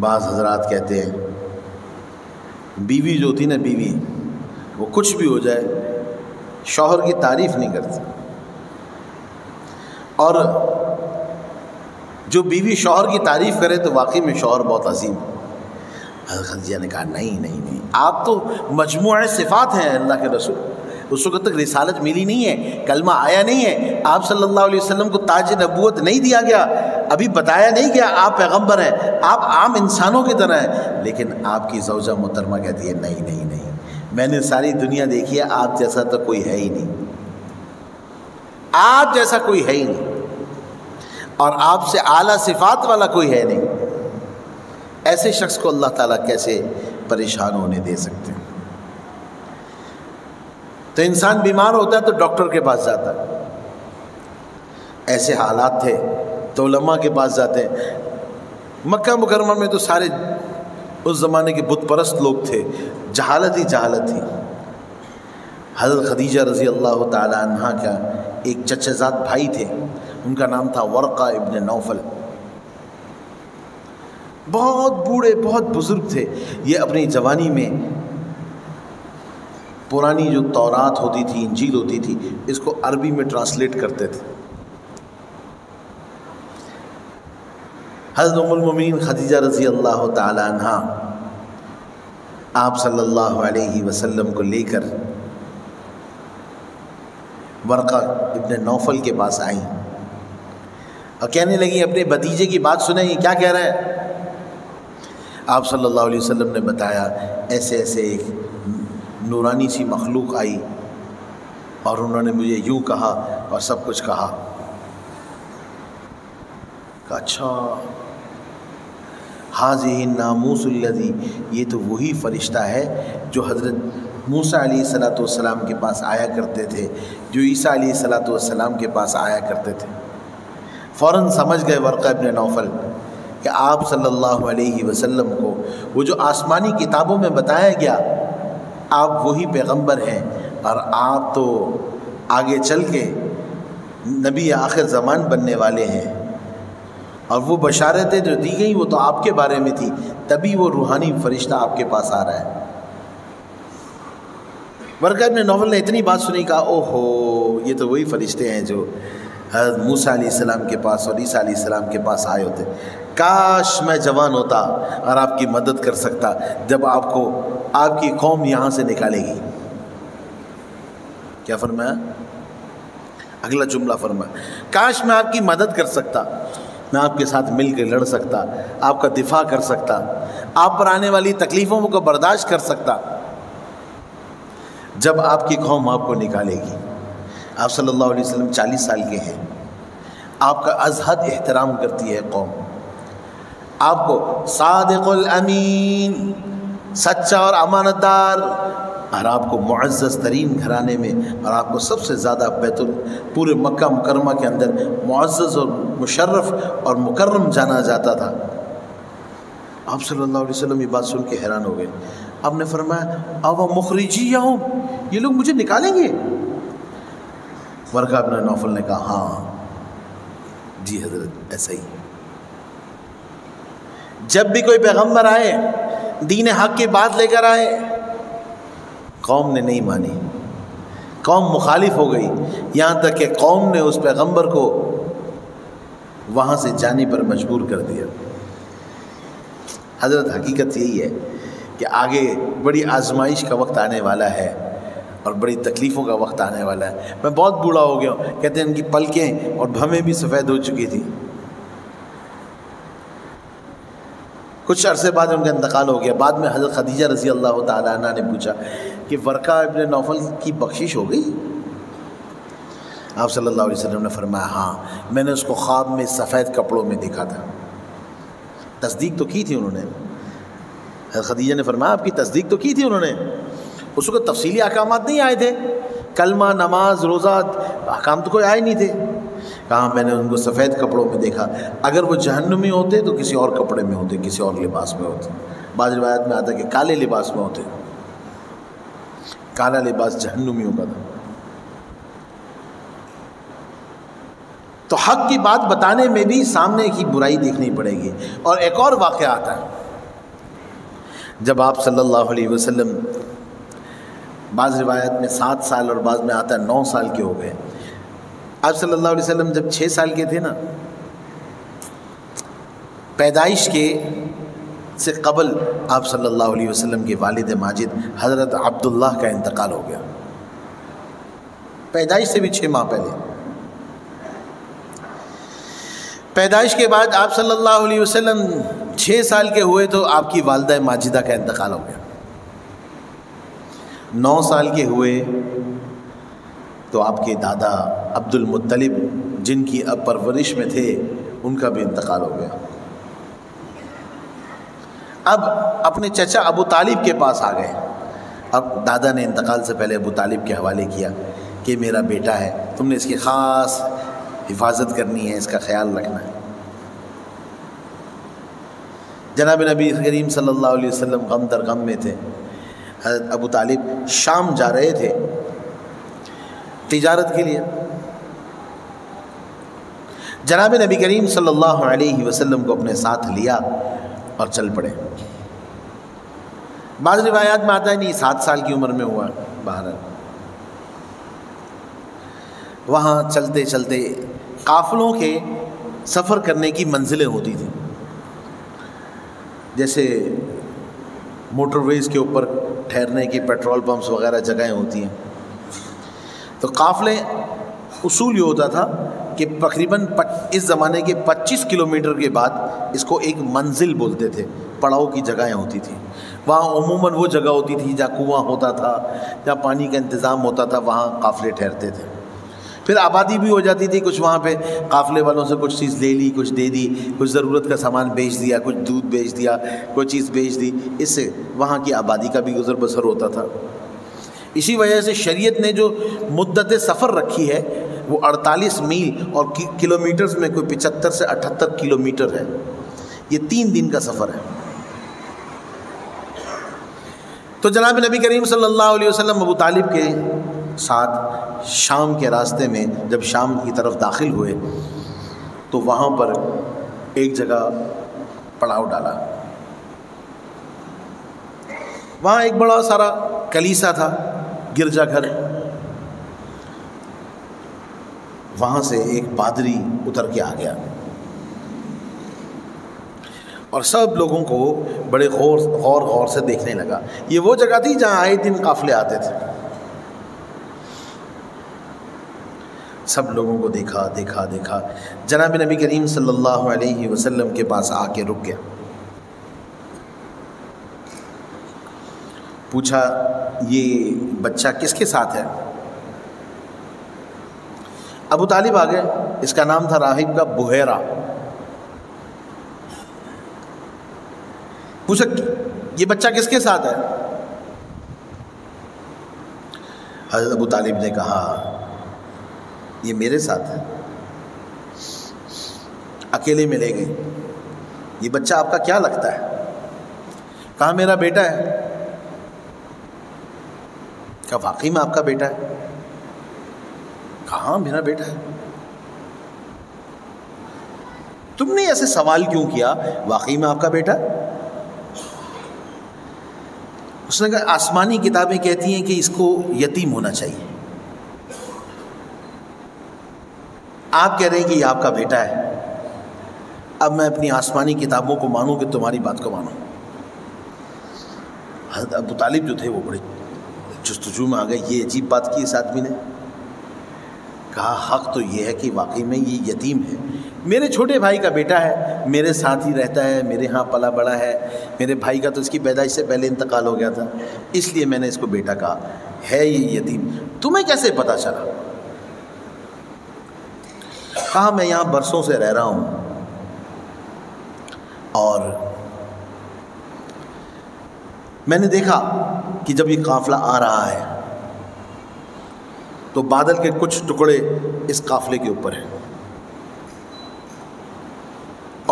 بعض حضرات کہتے ہیں بیوی جو ہوتی نا، بیوی وہ کچھ بھی ہو جائے شوہر کی تعریف نہیں کرتی، اور جو بیوی شوہر کی تعریف کرے تو واقعی میں شوہر بہت عظیم ہے۔ حضرت خدیجہ نے کہا نہیں، آپ تو مجموعہ صفات ہیں اللہ کے رسول، اس وقت تک رسالت ملی نہیں ہے، کلمہ آیا نہیں ہے، آپ صلی اللہ علیہ وسلم کو تاج نبوت نہیں دیا گیا، ابھی بتایا نہیں گیا آپ پیغمبر ہیں، آپ عام انسانوں کی طرح ہیں، لیکن آپ کی زوجہ محترمہ کہتی ہے نہیں، میں نے ساری دنیا دیکھی ہے، آپ جیسا تو کوئی ہے ہی نہیں، آپ جیسا کوئی ہے ہی نہیں، اور آپ سے اعلیٰ صفات والا کوئی ہے نہیں، ایسے شخص کو اللہ تعالیٰ کیسے پریشان ہونے دے سکتے ہیں؟ تو انسان بیمار ہوتا ہے تو ڈاکٹر کے پاس جاتا ہے، ایسے حالات تھے تو علماء کے پاس جاتے ہیں۔ مکہ مکرمہ میں تو سارے اس زمانے کے بت پرست لوگ تھے، جہالت ہی جہالت تھی۔ حضرت خدیجہ رضی اللہ تعالی عنہ کا ایک چچا زاد بھائی تھے، ان کا نام تھا ورقہ ابن نوفل، بہت بوڑھے بہت بزرگ تھے، یہ اپنی جوانی میں پرانی جو تورات ہوتی تھی، انجیل ہوتی تھی، اس کو عربی میں ٹرانسلیٹ کرتے تھے۔ حضرت ام المومنین خدیجہ رضی اللہ تعالی عنہ آپ صلی اللہ علیہ وسلم کو لے کر ورقہ ابن نوفل کے پاس آئیں اور کہنے لگی اپنے بھتیجے کی بات سنیں یہ کیا کہہ رہا ہے۔ آپ صلی اللہ علیہ وسلم نے بتایا ایسے ایسے ایک نورانی سی مخلوق آئی اور انہوں نے مجھے یوں کہا اور سب کچھ کہا۔ کہ اچھا حاذہ الناموس الذی، یہ تو وہی فرشتہ ہے جو حضرت موسیٰ علیہ السلام کے پاس آیا کرتے تھے، جو عیسیٰ علیہ السلام کے پاس آیا کرتے تھے۔ فوراً سمجھ گئے ورقہ ابن نوفل کہ آپ صلی اللہ علیہ وسلم کو وہ جو آسمانی کتابوں میں بتایا گیا آپ وہی پیغمبر ہیں، اور آپ تو آگے چل کے نبی آخر زمان بننے والے ہیں، اور وہ بشارتیں جو دی گئیں وہ تو آپ کے بارے میں تھی، تبھی وہ روحانی فرشتہ آپ کے پاس آ رہا ہے۔ ورقہ ابن نوفل نے اتنی بات سنی، کہا او ہو یہ تو وہی فرشتے ہیں جو حضرت موسیٰ علیہ السلام کے پاس اور عیسیٰ علیہ السلام کے پاس آئے ہوتے۔ کاش میں جوان ہوتا اور آپ کی مدد کر سکتا جب آپ کو آپ کی قوم یہاں سے نکالے گی۔ کیا فرمایا؟ اگلا جملہ فرمایا کاش میں آپ کی مدد کر سکتا، میں آپ کے ساتھ مل کے لڑ سکتا، آپ کا دفاع کر سکتا، آپ پر آنے والی تکلیفوں کو برداشت کر سکتا جب آپ کی قوم آپ کو نکالے گی۔ آپ صلی اللہ علیہ وسلم 40 سال کے ہیں، آپ کا از حد احترام کرتی ہے قوم، آپ کو صادق الامین، سچا اور امانت دار، اور آپ کو معزز ترین گھرانے میں، اور آپ کو سب سے زیادہ پورے مکہ مکرمہ کے اندر معزز اور مشرف اور مکرم جانا جاتا تھا۔ آپ صلی اللہ علیہ وسلم یہ بات سن کے حیران ہو گئے۔ آپ نے فرمایا او مخرجیہم، یہ لوگ مجھے نکالیں گے؟ ورقہ ابن نوفل نے کہا ہاں جی حضرت ایسا ہی، جب بھی کوئی پیغمبر آئے دین حق کی بات لے کر آئے، قوم نے نہیں مانی، قوم مخالف ہو گئی، یہاں تک کہ قوم نے اس پیغمبر کو وہاں سے جانے پر مجبور کر دیا۔ حضرت حقیقت یہی ہے کہ آگے بڑی آزمائش کا وقت آنے والا ہے اور بڑی تکلیفوں کا وقت آنے والا ہے۔ میں بہت بوڑھا ہو گیا ہوں، کہتے ہیں ان کی پلکیں اور بھویں بھی سفید ہو چکی تھی، کچھ عرصے بعد ان کا انتقال ہو گیا۔ بعد میں حضرت خدیجہ رضی اللہ تعالیٰ عنہ نے پوچھا کہ ورقہ ابن نوفل کی بخشش ہو گئی؟ آپ صلی اللہ علیہ وسلم نے فرمایا ہاں، میں نے اس کو خواب میں سفید کپڑوں میں دیکھا تھا۔ تصدیق تو کی تھی انہوں نے، حضرت خدیجہ نے فرمایا آپ کی تصدیق تو کی تھی انہوں نے، اس کو تفصیلی احکامات نہیں آئے تھے، کلمہ نماز روزہ احکام تو کوئی آئے نہیں تھے۔ کہا میں نے ان کو سفید کپڑوں میں دیکھا، اگر وہ جہنمی ہوتے تو کسی اور کپڑے میں ہوتے، کسی اور لباس میں ہوتے۔ بعض روایت میں آتا ہے کہ کالے لباس میں ہوتے، کالا لباس جہنمیوں کا تھا۔ تو حق کی بات بتانے میں بھی سامنے کی برائی دیکھنی پڑے گی۔ اور ایک اور واقعہ آتا ہے، جب آپ صلی اللہ علیہ وسلم بعض روایت میں 7 سال اور بعض میں آتا ہے 9 سال کے ہو گئے۔ آپ صلی اللہ علیہ وسلم جب 6 سال کے تھے نا، پیدائش کے سے قبل آپ صلی اللہ علیہ وسلم کے والد ماجد حضرت عبداللہ کا انتقال ہو گیا، پیدائش سے بھی 6 ماہ پہلے۔ پیدائش کے بعد آپ صلی اللہ علیہ وسلم 6 سال کے ہوئے تو آپ کی والدہ ماجدہ کا انتقال ہو گیا۔ 9 سال کے ہوئے تو آپ کے دادا عبد المطلب جن کی اب پرورش میں تھے ان کا بھی انتقال ہو گیا۔ اب اپنے چچا ابو طالب کے پاس آ گئے۔ اب دادا نے انتقال سے پہلے ابو طالب کے حوالے کیا کہ میرا بیٹا ہے، تم نے اس کی خاص حفاظت کرنی ہے، اس کا خیال رکھنا ہے۔ جناب نبی کریم صلی اللہ علیہ وسلم غم در غم میں تھے۔ حضرت ابو طالب شام جا رہے تھے تجارت کے لیے، جناب نبی کریم صلی اللہ علیہ وسلم کو اپنے ساتھ لیا اور چل پڑے۔ بعض روایات میں آتا ہے نہیں 7 سال کی عمر میں ہوا باہر۔ وہاں چلتے چلتے قافلوں کے سفر کرنے کی منزلیں ہوتی تھیں، جیسے موٹر ویز کے اوپر ٹھہرنے کی پیٹرول پمپس وغیرہ جگہیں ہوتی ہیں۔ تو قافلے اصول یہ ہوتا تھا کہ تقریباً اس زمانے کے 25 کلومیٹر کے بعد اس کو ایک منزل بولتے تھے، پڑاؤ کی جگہیں ہوتی تھیں. وہاں عموماً وہ جگہ ہوتی تھی جہاں کنواں ہوتا تھا، جہاں پانی کا انتظام ہوتا تھا، وہاں قافلے ٹھہرتے تھے. پھر آبادی بھی ہو جاتی تھی، کچھ وہاں پہ قافلے والوں سے کچھ چیز لے لی، کچھ دے دی، کچھ ضرورت کا سامان بیچ دیا، کچھ دودھ بیچ دیا، کوئی چیز بیچ دی. اس سے وہاں کی آبادی کا بھی گزر بسر ہوتا تھا. اسی وجہ سے شریعت نے جو مدت سفر رکھی ہے وہ 48 میل اور کلومیٹرز میں کوئی 75 سے 78 کلومیٹر ہے. یہ 3 دن کا سفر ہے. تو جناب نبی کریم صلی اللہ علیہ وسلم ابو طالب کے ساتھ شام کے راستے میں جب شام کی طرف داخل ہوئے تو وہاں پر ایک جگہ پڑاؤ ڈالا. وہاں ایک بڑا سارا کلیسا تھا، گرجا گھر. وہاں سے ایک پادری اتر کے آ گیا اور سب لوگوں کو بڑے غور سے دیکھنے لگا. یہ وہ جگہ تھی جہاں آئے دن قافلے آتے تھے. سب لوگوں کو دیکھا. جناب نبی کریم صلی اللہ علیہ وسلم کے پاس آ کے رک گیا. پوچھا یہ بچہ کس کے ساتھ ہے؟ ابو طالب آ گئے. اس کا نام تھا راہب کا بحیرہ. پوچھا یہ بچہ کس کے ساتھ ہے؟ حضرت ابو طالب نے کہا یہ میرے ساتھ ہے. اکیلے ملے گئے. یہ بچہ آپ کا کیا لگتا ہے؟ کہا میرا بیٹا ہے. کہا واقعی میں آپ کا بیٹا ہے؟ کہا ہاں میرا بیٹا ہے. تم نے ایسے سوال کیوں کیا واقعی میں آپ کا بیٹا ہے؟ اس نے کہا آسمانی کتابیں کہتی ہیں کہ اس کو یتیم ہونا چاہیے. آپ کہہ رہے ہیں کہ یہ آپ کا بیٹا ہے. اب میں اپنی آسمانی کتابوں کو مانوں کہ تمہاری بات کو مانوں؟ حضرت ابو طالب جو تھے وہ بڑے جستجو میں آ گئے. یہ عجیب بات کی اس آدمی نے. کہا حق تو یہ ہے کہ واقعی میں یہ یتیم ہے. میرے چھوٹے بھائی کا بیٹا ہے، میرے ساتھ ہی رہتا ہے، میرے ہاں پلا بڑا ہے. میرے بھائی کا تو اس کی پیدائش سے پہلے انتقال ہو گیا تھا، اس لیے میں نے اس کو بیٹا کہا. ہے یہ یتیم. تمہیں کیسے پتا چلا؟ کہا میں یہاں برسوں سے رہ رہا ہوں اور میں نے دیکھا کہ جب یہ قافلہ آ رہا ہے تو بادل کے کچھ ٹکڑے اس قافلے کے اوپر ہیں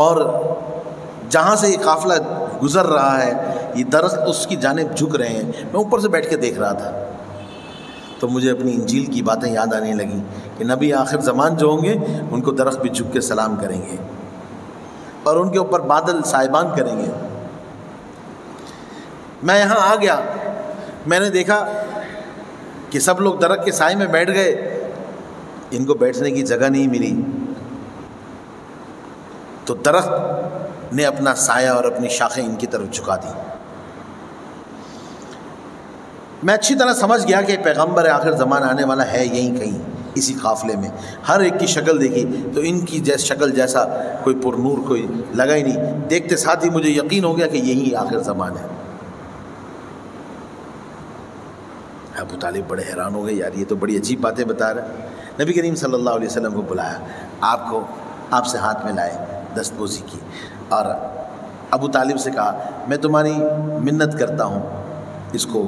اور جہاں سے یہ قافلہ گزر رہا ہے یہ درخت اس کی جانب جھک رہے ہیں. میں اوپر سے بیٹھ کے دیکھ رہا تھا تو مجھے اپنی انجیل کی باتیں یاد آنے لگیں کہ نبی آخر زمان جو ہوں گے ان کو درخت بھی جھک کے سلام کریں گے اور ان کے اوپر بادل سائبان کریں گے. میں یہاں آ گیا. میں نے دیکھا کہ سب لوگ درخت کے سائے میں بیٹھ گئے. ان کو بیٹھنے کی جگہ نہیں ملی تو درخت نے اپنا سایہ اور اپنی شاخیں ان کی طرف جھکا دی. میں اچھی طرح سمجھ گیا کہ پیغمبر آخر زمانہ آنے والا ہے یہیں کہیں اسی قافلے میں. ہر ایک کی شکل دیکھی تو ان کی شکل جیسا کوئی پر نور کوئی لگا ہی نہیں. دیکھتے ساتھ ہی مجھے یقین ہو گیا کہ یہی آخر زمان ہے. ابو طالب بڑے حیران ہو گئے. یار یہ تو بڑی عجیب باتیں بتا رہا ہے. نبی کریم صلی اللہ علیہ وسلم کو بلایا, آپ سے ہاتھ میں لائے, دست بوسی کی, اور ابو طالب سے کہا میں تمہاری منت کرتا ہوں اس کو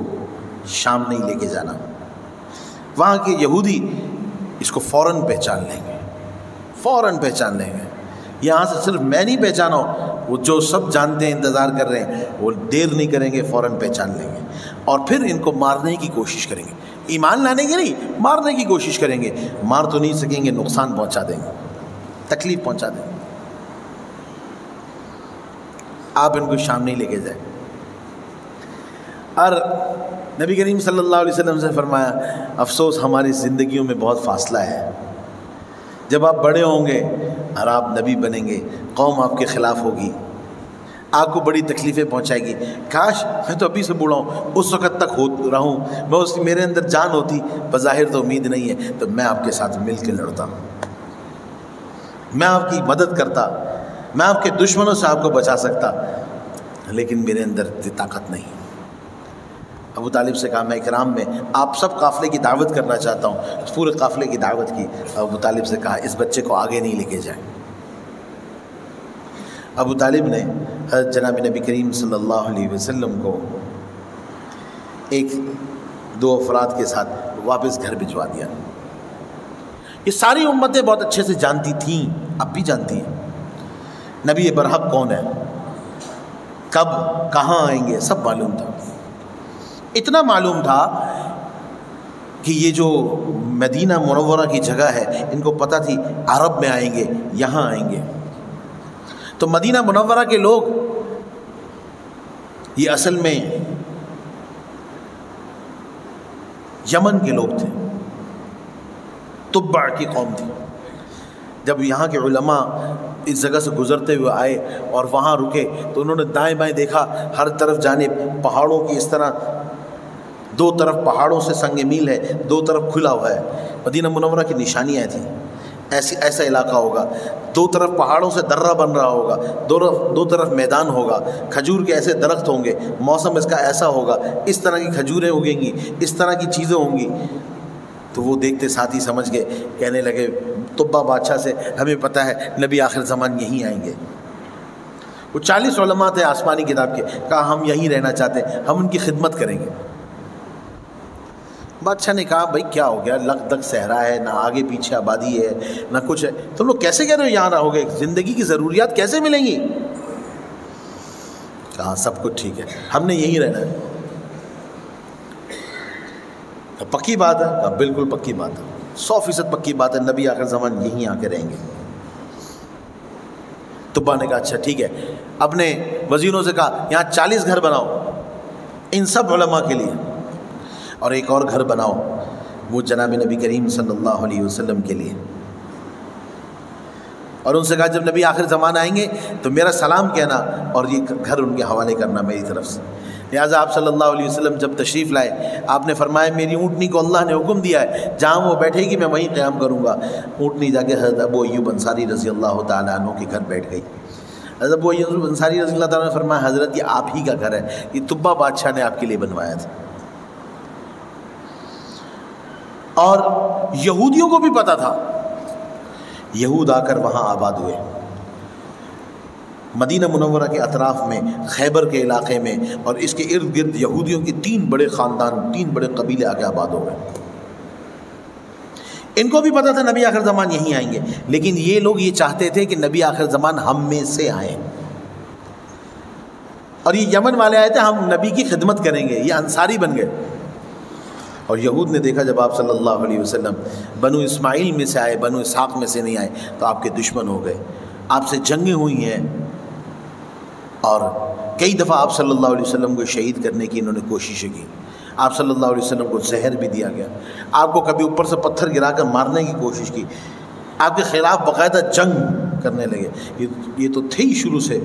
شام نہیں لے کے جانا. وہاں کے یہودی اس کو فوراً پہچان لیں گے, فوراً پہچان لیں گے. یہاں سے صرف میں نہیں پہچانا, وہ جو سب جانتے ہیں انتظار کر رہے ہیں وہ دیر نہیں کریں گے, فوراً پہچان لیں گے اور پھر ان کو مارنے کی کوشش کریں گے. ایمان لانے کے نہیں, مارنے کی کوشش کریں گے. مار تو نہیں سکیں گے, نقصان پہنچا دیں گے, تکلیف پہنچا دیں گے. آپ ان کو شام نہیں لے کے جائیں. اور نبی کریم صلی اللہ علیہ وسلم سے فرمایا افسوس ہماری زندگیوں میں بہت فاصلہ ہے. جب آپ بڑے ہوں گے اور آپ نبی بنیں گے, قوم آپ کے خلاف ہوگی, آپ کو بڑی تکلیفیں پہنچائے گی. کاش میں تو ابھی سے بوڑھا ہوں, اس وقت تک رہوں, میرے اندر جان ہوتی. بظاہر تو امید نہیں ہے, تو میں آپ کے ساتھ مل کے لڑتا. میں آپ کی مدد کرتا، میں آپ کے دشمنوں سے آپ کو بچا سکتا، لیکن میرے اندر طاقت نہیں۔ ابو طالب سے کہا میں اکرام میں آپ سب قافلے کی دعوت کرنا چاہتا ہوں، پورے قافلے کی دعوت کی۔ ابو طالب سے کہا اس بچے کو آگے نہیں لے کے جائیں۔ ابو طالب نے حضرت جناب نبی کریم صلی اللہ علیہ وسلم کو ایک دو افراد کے ساتھ واپس گھر بھجوا دیا۔ یہ ساری امتیں بہت اچھے سے جانتی تھیں، اب بھی جانتی ہیں نبی برحق کون ہے، کب کہاں آئیں گے، سب معلوم تھا۔ اتنا معلوم تھا کہ یہ جو مدینہ منورہ کی جگہ ہے ان کو پتہ تھی عرب میں آئیں گے، یہاں آئیں گے۔ تو مدینہ منورہ کے لوگ یہ اصل میں یمن کے لوگ تھے، تبع کی قوم تھی۔ جب یہاں کے علماء اس جگہ سے گزرتے ہوئے آئے اور وہاں رکے تو انہوں نے دائیں بائیں دیکھا، ہر طرف جانب پہاڑوں کی اس طرح، دو طرف پہاڑوں سے سنگ میل ہے، دو طرف کھلا ہوا ہے۔ مدینہ منورہ کی نشانیاں تھیں، ایسا علاقہ ہوگا، دو طرف پہاڑوں سے درہ بن رہا ہوگا، دو طرف میدان ہوگا، کھجور کے ایسے درخت ہوں گے، موسم اس کا ایسا ہوگا، اس طرح کی کھجوریں اگیں گی، اس طرح کی چیزیں ہوں گی۔ تو وہ دیکھتے ساتھ ہی سمجھ گئے، کہنے لگے طبہ بادشاہ سے ہمیں پتہ ہے نبی آخر زمان یہیں آئیں گے۔ وہ 40 علماء تھے آسمانی کتاب کے، کہا ہم یہیں رہنا چاہتے ہیں، ہم ان کی خدمت کریں گے۔ بادشاہ نے کہا بھائی کیا ہو گیا، لگ دگ صحرا ہے، نہ آگے پیچھے آبادی ہے نہ کچھ ہے، تم لوگ کیسے کہہ رہے ہو یہاں رہو گے، زندگی کی ضروریات کیسے ملیں گی؟ کہا سب کچھ ٹھیک ہے، ہم نے یہیں رہنا ہے۔ پکی بات ہے؟ کہا بالکل پکی بات ہے، 100% پکی بات ہے، نبی آخر زمان یہیں آ کے رہیں گے۔ طبہ نے کہا اچھا ٹھیک ہے، اپنے وزیروں سے کہا یہاں 40 گھر بناؤ ان سب علماء کے لیے، اور ایک اور گھر بناؤ وہ جناب نبی کریم صلی اللہ علیہ وسلم کے لیے، اور ان سے کہا جب نبی آخر زمان آئیں گے تو میرا سلام کہنا اور یہ گھر ان کے حوالے کرنا میری طرف سے۔ لہٰذا آپ صلی اللہ علیہ وسلم جب تشریف لائے آپ نے فرمایا میری اونٹنی کو اللہ نے حکم دیا ہے جہاں وہ بیٹھے گی میں وہیں قیام کروں گا۔ اونٹنی جا کے حضرت ابو ایوب انصاری رضی اللہ تعالیٰ عنہ کے گھر بیٹھ گئی۔ حضرت ابو ایوب انصاری رضی اللہ تعالیٰ نے فرمایا حضرت یہ آپ ہی کا گھر ہے، یہ طبہ بادشاہ نے آپ کے لیے بنوایا تھا۔ اور یہودیوں کو بھی پتا تھا، یہود آ کر وہاں آباد ہوئے، مدینہ منورہ کے اطراف میں، خیبر کے علاقے میں، اور اس کے ارد گرد یہودیوں کے 3 بڑے خاندان، 3 بڑے قبیلے آ کے آباد ہو گئے۔ ان کو بھی پتا تھا نبی آخر زمان یہیں آئیں گے، لیکن یہ لوگ یہ چاہتے تھے کہ نبی آخر زمان ہم میں سے آئیں، اور یہ یمن والے آئے تھے ہم نبی کی خدمت کریں گے، یہ انصاری بن گئے۔ اور یہود نے دیکھا جب آپ صلی اللہ علیہ وسلم بنو اسماعیل میں سے آئے، بنو اسحاق میں سے نہیں آئے، تو آپ کے دشمن ہو گئے، آپ سے جنگیں ہوئی ہیں، اور کئی دفعہ آپ صلی اللہ علیہ وسلم کو شہید کرنے کی انہوں نے کوششیں کی، آپ صلی اللہ علیہ وسلم کو زہر بھی دیا گیا، آپ کو کبھی اوپر سے پتھر گرا کر مارنے کی کوشش کی، آپ کے خلاف باقاعدہ جنگ کرنے لگے۔ یہ تو تھے ہی شروع سے،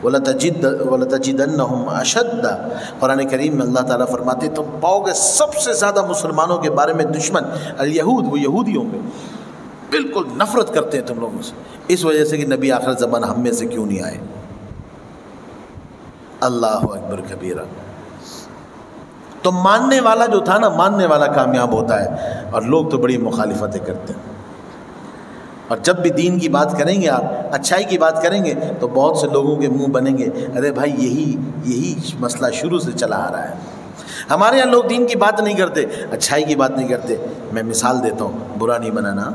وَلَتَجِدَنَّهُمْ أَشَدَّ، قرآن کریم میں اللہ تعالیٰ فرماتے تم پاؤ گے سب سے زیادہ مسلمانوں کے بارے میں دشمن الیہود، وہ یہودی ہوں گے، بالکل نفرت کرتے ہیں تم لوگوں سے، اس وجہ سے کہ نبی آخر زمان ہم میں سے کیوں نہیں آئے۔ اللہ اکبر کبیرہ۔ تو ماننے والا جو تھا نا، ماننے والا کامیاب ہوتا ہے، اور لوگ تو بڑی مخالفتیں کرتے ہیں، اور جب بھی دین کی بات کریں گے، آپ اچھائی کی بات کریں گے تو بہت سے لوگوں کے منہ بنیں گے ارے بھائی یہی مسئلہ شروع سے چلا آ رہا ہے، ہمارے یہاں لوگ دین کی بات نہیں کرتے، اچھائی کی بات نہیں کرتے۔ میں مثال دیتا ہوں، برا نہیں بنانا،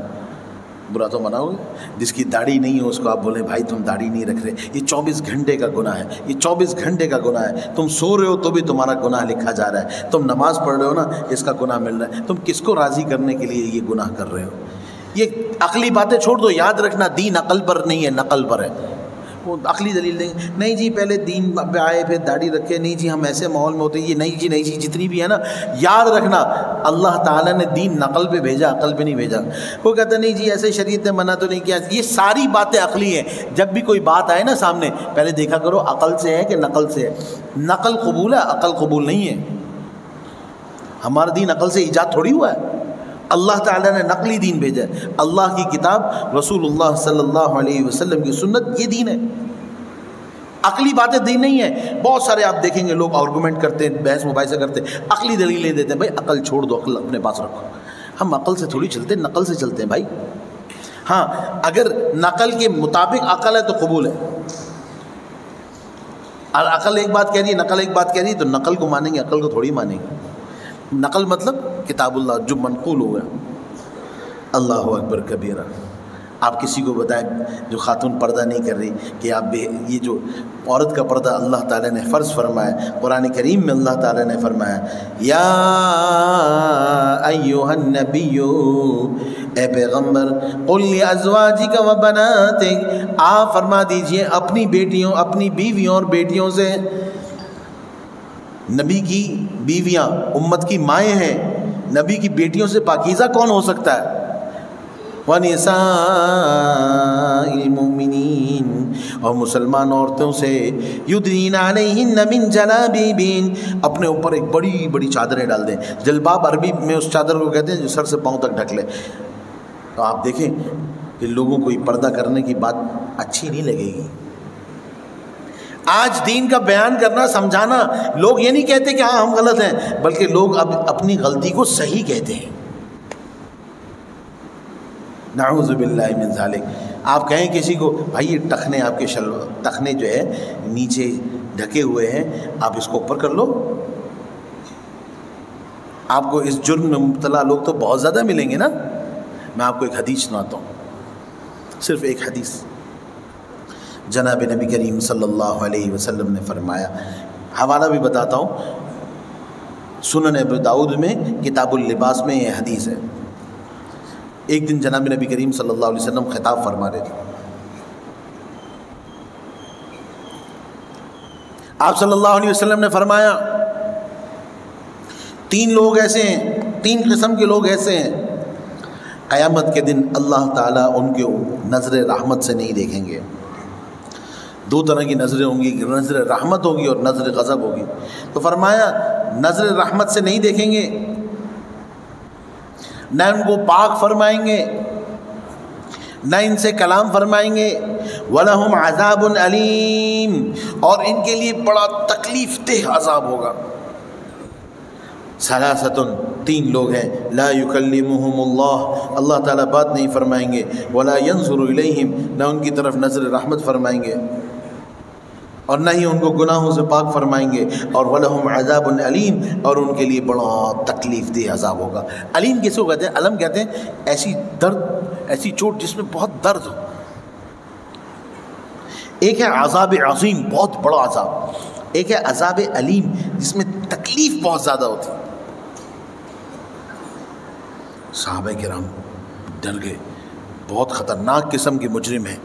برا تو مناؤ گے، جس کی داڑھی نہیں ہے اس کو آپ بولیں بھائی تم داڑھی نہیں رکھ رہے، یہ 24 گھنٹے کا گناہ ہے، یہ 24 گھنٹے کا گناہ ہے، تم سو رہے ہو تو بھی تمہارا گناہ لکھا جا رہا ہے، تم نماز پڑھ رہے ہو نا اس کا گناہ مل رہا ہے، تم کس کو راضی کرنے کے لیے یہ گناہ کر رہے ہو؟ یہ عقلی باتیں چھوڑ دو، یاد رکھنا دین عقل پر نہیں ہے، نقل پر ہے۔ وہ عقلی دلیل دیں گے، نہیں جی پہلے دین پہ آئے پھر داڑھی رکھے، نہیں جی ہم ایسے ماحول میں ہوتے، یہ نہیں جی جتنی بھی ہے نا، یاد رکھنا اللہ تعالیٰ نے دین نقل پہ بھیجا، عقل پہ نہیں بھیجا۔ وہ کہتا نہیں جی ایسے شریعت نے منع تو نہیں کیا، یہ ساری باتیں عقلی ہیں۔ جب بھی کوئی بات آئے نا سامنے، پہلے دیکھا کرو عقل سے ہے کہ نقل سے ہے۔ نقل قبول ہے، عقل قبول نہیں ہے۔ ہمارا دین عقل سے ایجاد تھوڑی ہوا ہے، اللہ تعالیٰ نے نقلی دین بھیجا ہے، اللہ کی کتاب، رسول اللہ صلی اللہ علیہ وسلم کی سنت، یہ دین ہے، عقلی باتیں دین نہیں ہے۔ بہت سارے آپ دیکھیں گے لوگ آرگومنٹ کرتے ہیں، بحث مباحثہ کرتے ہیں، عقلی دلیلیں دیتے ہیں، بھائی عقل چھوڑ دو، عقل اپنے پاس رکھو۔ ہم عقل سے تھوڑی چلتے ہیں، نقل سے چلتے ہیں بھائی۔ ہاں اگر نقل کے مطابق عقل ہے تو قبول ہے، اور عقل ایک بات کہہ رہی ہے، نقل ایک بات کہہ رہی ہے، تو نقل کو مانیں گے، عقل کو تھوڑی مانیں گے۔ نقل مطلب کتاب اللہ جو منقول ہوا۔ اللہ اکبر کبیرہ۔ آپ کسی کو بتائیں جو خاتون پردہ نہیں کر رہی کہ آپ یہ جو عورت کا پردہ اللہ تعالیٰ نے فرض فرمایا، قرآن کریم میں اللہ تعالیٰ نے فرمایا یا ایھا النبی، اے پیغمبر، قل لازواجک و بناتک، آپ فرما دیجئے اپنی بیٹیوں، اپنی بیویوں اور بیٹیوں سے۔ نبی کی بیویاں امت کی مائیں ہیں، نبی کی بیٹیوں سے پاکیزہ کون ہو سکتا ہے؟ وَنِسَاءِ الْمُؤْمِنِينَ، اور مسلمان عورتوں سے يُدْنِينَ عَلَيْهِنَّ مِنْ جَلَابِيبِهِنَّ، اپنے اوپر ایک بڑی بڑی چادریں ڈال دیں۔ جلباب عربی میں اس چادر کو کہتے ہیں جو سر سے پاؤں تک ڈھک لے۔ تو آپ دیکھیں کہ لوگوں کو یہ پردہ کرنے کی بات اچھی نہیں لگے گی۔ آج دین کا بیان کرنا، سمجھانا، لوگ یہ نہیں کہتے کہ ہاں ہم غلط ہیں، بلکہ لوگ اب اپنی غلطی کو صحیح کہتے ہیں۔ نعوذ باللہ من ذالک۔ آپ کہیں کسی کو بھائی یہ ٹخنے آپ کے ٹخنے جو ہے نیچے ڈھکے ہوئے ہیں، آپ اس کو اوپر کر لو۔ آپ کو اس جرم میں مبتلا لوگ تو بہت زیادہ ملیں گے نا۔ میں آپ کو ایک حدیث سناتا ہوں، صرف ایک حدیث۔ جناب نبی کریم صلی اللہ علیہ وسلم نے فرمایا، حوالہ بھی بتاتا ہوں، سنن ابو داؤد میں کتاب اللباس میں یہ حدیث ہے۔ ایک دن جناب نبی کریم صلی اللہ علیہ وسلم خطاب فرما رہے تھے۔ آپ صلی اللہ علیہ وسلم نے فرمایا، تین لوگ ایسے ہیں، تین قسم کے لوگ ایسے ہیں، قیامت کے دن اللہ تعالیٰ ان کے نظر رحمت سے نہیں دیکھیں گے۔ دو طرح کی نظریں ہوں گی، نظر رحمت ہوگی اور نظر غضب ہوگی۔ تو فرمایا نظر رحمت سے نہیں دیکھیں گے، نہ ان کو پاک فرمائیں گے، نہ ان سے کلام فرمائیں گے۔ وَلَهُمْ عَذَابٌ عَلِيمٌ، اور ان کے لیے بڑا تکلیف دہ عذاب ہوگا۔ ثلاثة، تین لوگ ہیں، لا يكلمهم اللہ، اللہ تعالیٰ بات نہیں فرمائیں گے، ولا ينظر إليهم، نہ ان کی طرف نظر رحمت فرمائیں گے اور نہ ہی ان کو گناہوں سے پاک فرمائیں گے، اور وَلَهُمْ عَذَابٌ عَلِيمٌ، اور ان کے لیے بڑا تکلیف دہ عذاب ہوگا۔ علیم کس کو کہتے ہیں؟ علم کہتے ہیں ایسی درد، ایسی چوٹ جس میں بہت درد ہو۔ ایک ہے عذاب عظیم، بہت بڑا عذاب، ایک ہے عذاب علیم جس میں تکلیف بہت زیادہ ہوتی۔ صحابہ کرام ڈر گئے، بہت خطرناک قسم کے مجرم ہیں،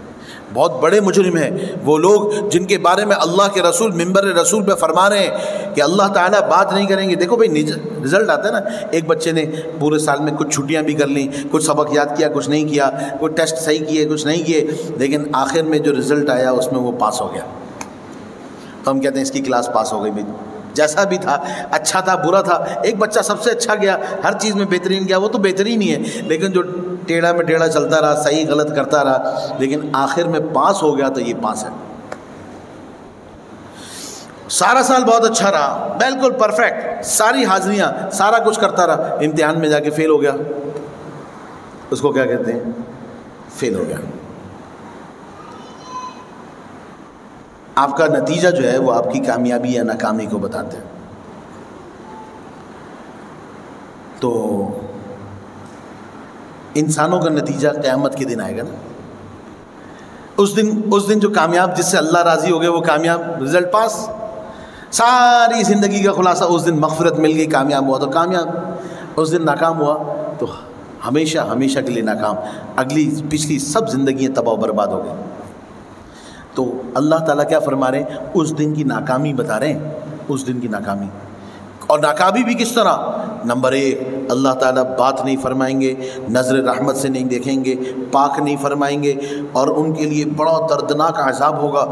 بہت بڑے مجرم ہیں وہ لوگ جن کے بارے میں اللہ کے رسول ممبر رسول پہ فرما رہے ہیں کہ اللہ تعالیٰ بات نہیں کریں گے۔ دیکھو بھائی رزلٹ آتا ہے نا، ایک بچے نے پورے سال میں کچھ چھٹیاں بھی کر لیں، کچھ سبق یاد کیا، کچھ نہیں کیا، کوئی ٹیسٹ صحیح کیے، کچھ نہیں کیے، لیکن آخر میں جو رزلٹ آیا اس میں وہ پاس ہو گیا، تو ہم کہتے ہیں اس کی کلاس پاس ہو گئی۔ بھائی جیسا بھی تھا، اچھا تھا برا تھا، ایک بچہ سب سے اچھا گیا، ہر چیز میں بہترین گیا، وہ تو بہترین ہی ہے، لیکن جو ٹیڑھا میں ٹیڑھا چلتا رہا، صحیح غلط کرتا رہا، لیکن آخر میں پاس ہو گیا تو یہ پاس ہے۔ سارا سال بہت اچھا رہا، بالکل پرفیکٹ، ساری حاضریاں، سارا کچھ کرتا رہا، امتحان میں جا کے فیل ہو گیا، اس کو کیا کہتے ہیں؟ فیل ہو گیا۔ آپ کا نتیجہ جو ہے وہ آپ کی کامیابی یا ناکامی کو بتاتے ہیں۔ تو انسانوں کا نتیجہ قیامت کے دن آئے گا نا، اس دن جو کامیاب، جس سے اللہ راضی ہو گئے وہ کامیاب، رزلٹ پاس، ساری زندگی کا خلاصہ اس دن مغفرت مل گئی، کامیاب ہوا تو کامیاب، اس دن ناکام ہوا تو ہمیشہ ہمیشہ کے لیے ناکام، اگلی پچھلی سب زندگیاں تباہ و برباد ہو گئی۔ تو اللہ تعالیٰ کیا فرما رہے ہیں؟ اس دن کی ناکامی بتا رہے ہیں، اس دن کی ناکامی، اور ناکامی بھی کس طرح؟ نمبر ایک، اللہ تعالیٰ بات نہیں فرمائیں گے، نظر رحمت سے نہیں دیکھیں گے، پاک نہیں فرمائیں گے، اور ان کے لیے بڑا دردناک عذاب ہوگا۔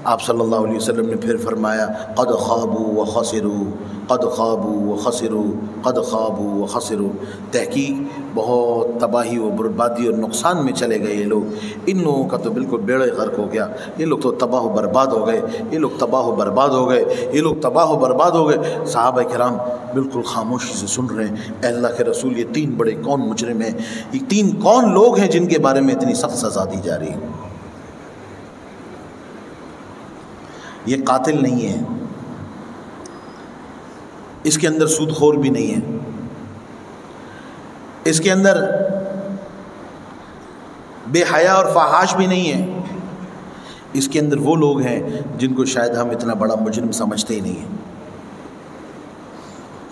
آپ صلی اللہ علیہ وسلم نے پھر فرمایا قد خابوا وخسروا، قد خابوا وخسروا، قد خابوا وخسروا، تحقیق بہت تباہی و بربادی اور نقصان میں چلے گئے یہ لوگ، ان لوگوں کا تو بالکل بیڑے غرق ہو گیا، یہ لوگ تو تباہ و برباد ہو گئے، یہ لوگ تباہ و برباد ہو گئے، یہ لوگ تباہ و برباد ہو گئے۔ صحابہ کرام بالکل خاموشی سے سن رہے ہیں، اے اللہ کے رسول یہ 3 بڑے کون مجرم ہیں، یہ 3 کون لوگ ہیں جن کے بارے میں اتنی سخت سزا دی جا رہی ہے؟ یہ قاتل نہیں ہے، اس کے اندر سود خور بھی نہیں ہے، اس کے اندر بے حیا اور فحاش بھی نہیں ہے، اس کے اندر وہ لوگ ہیں جن کو شاید ہم اتنا بڑا مجرم سمجھتے ہی نہیں ہیں۔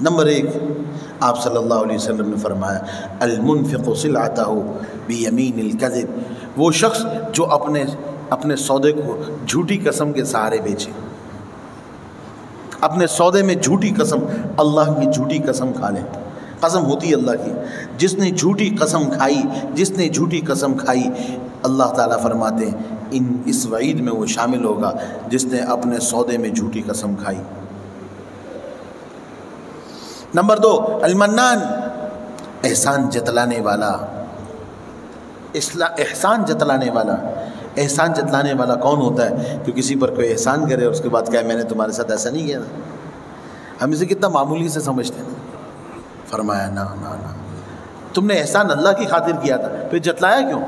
نمبر 1، آپ صلی اللہ علیہ وسلم نے فرمایا المنفق سلعتہ بیمین الکذب، وہ شخص جو اپنے سودے کو جھوٹی قسم کے سہارے بیچے، اپنے سودے میں جھوٹی قسم، اللہ کی جھوٹی قسم کھا لے، قسم ہوتی ہے اللہ کی، جس نے جھوٹی قسم کھائی، جس نے جھوٹی قسم کھائی، اللہ تعالیٰ فرماتے ہیں اس وعید میں وہ شامل ہوگا جس نے اپنے سودے میں جھوٹی قسم کھائی۔ نمبر 2، المنان، احسان جتلانے والا، احسان جتلانے والا۔ احسان جتلانے والا کون ہوتا ہے؟ کہ کسی پر کوئی احسان کرے اور اس کے بعد کہے میں نے تمہارے ساتھ ایسا نہیں کیا تھا۔ ہم اسے کتنا معمولی سے سمجھتے ہیں۔ فرمایا نا نا نا، تم نے احسان اللہ کی خاطر کیا تھا، پھر جتلایا کیوں؟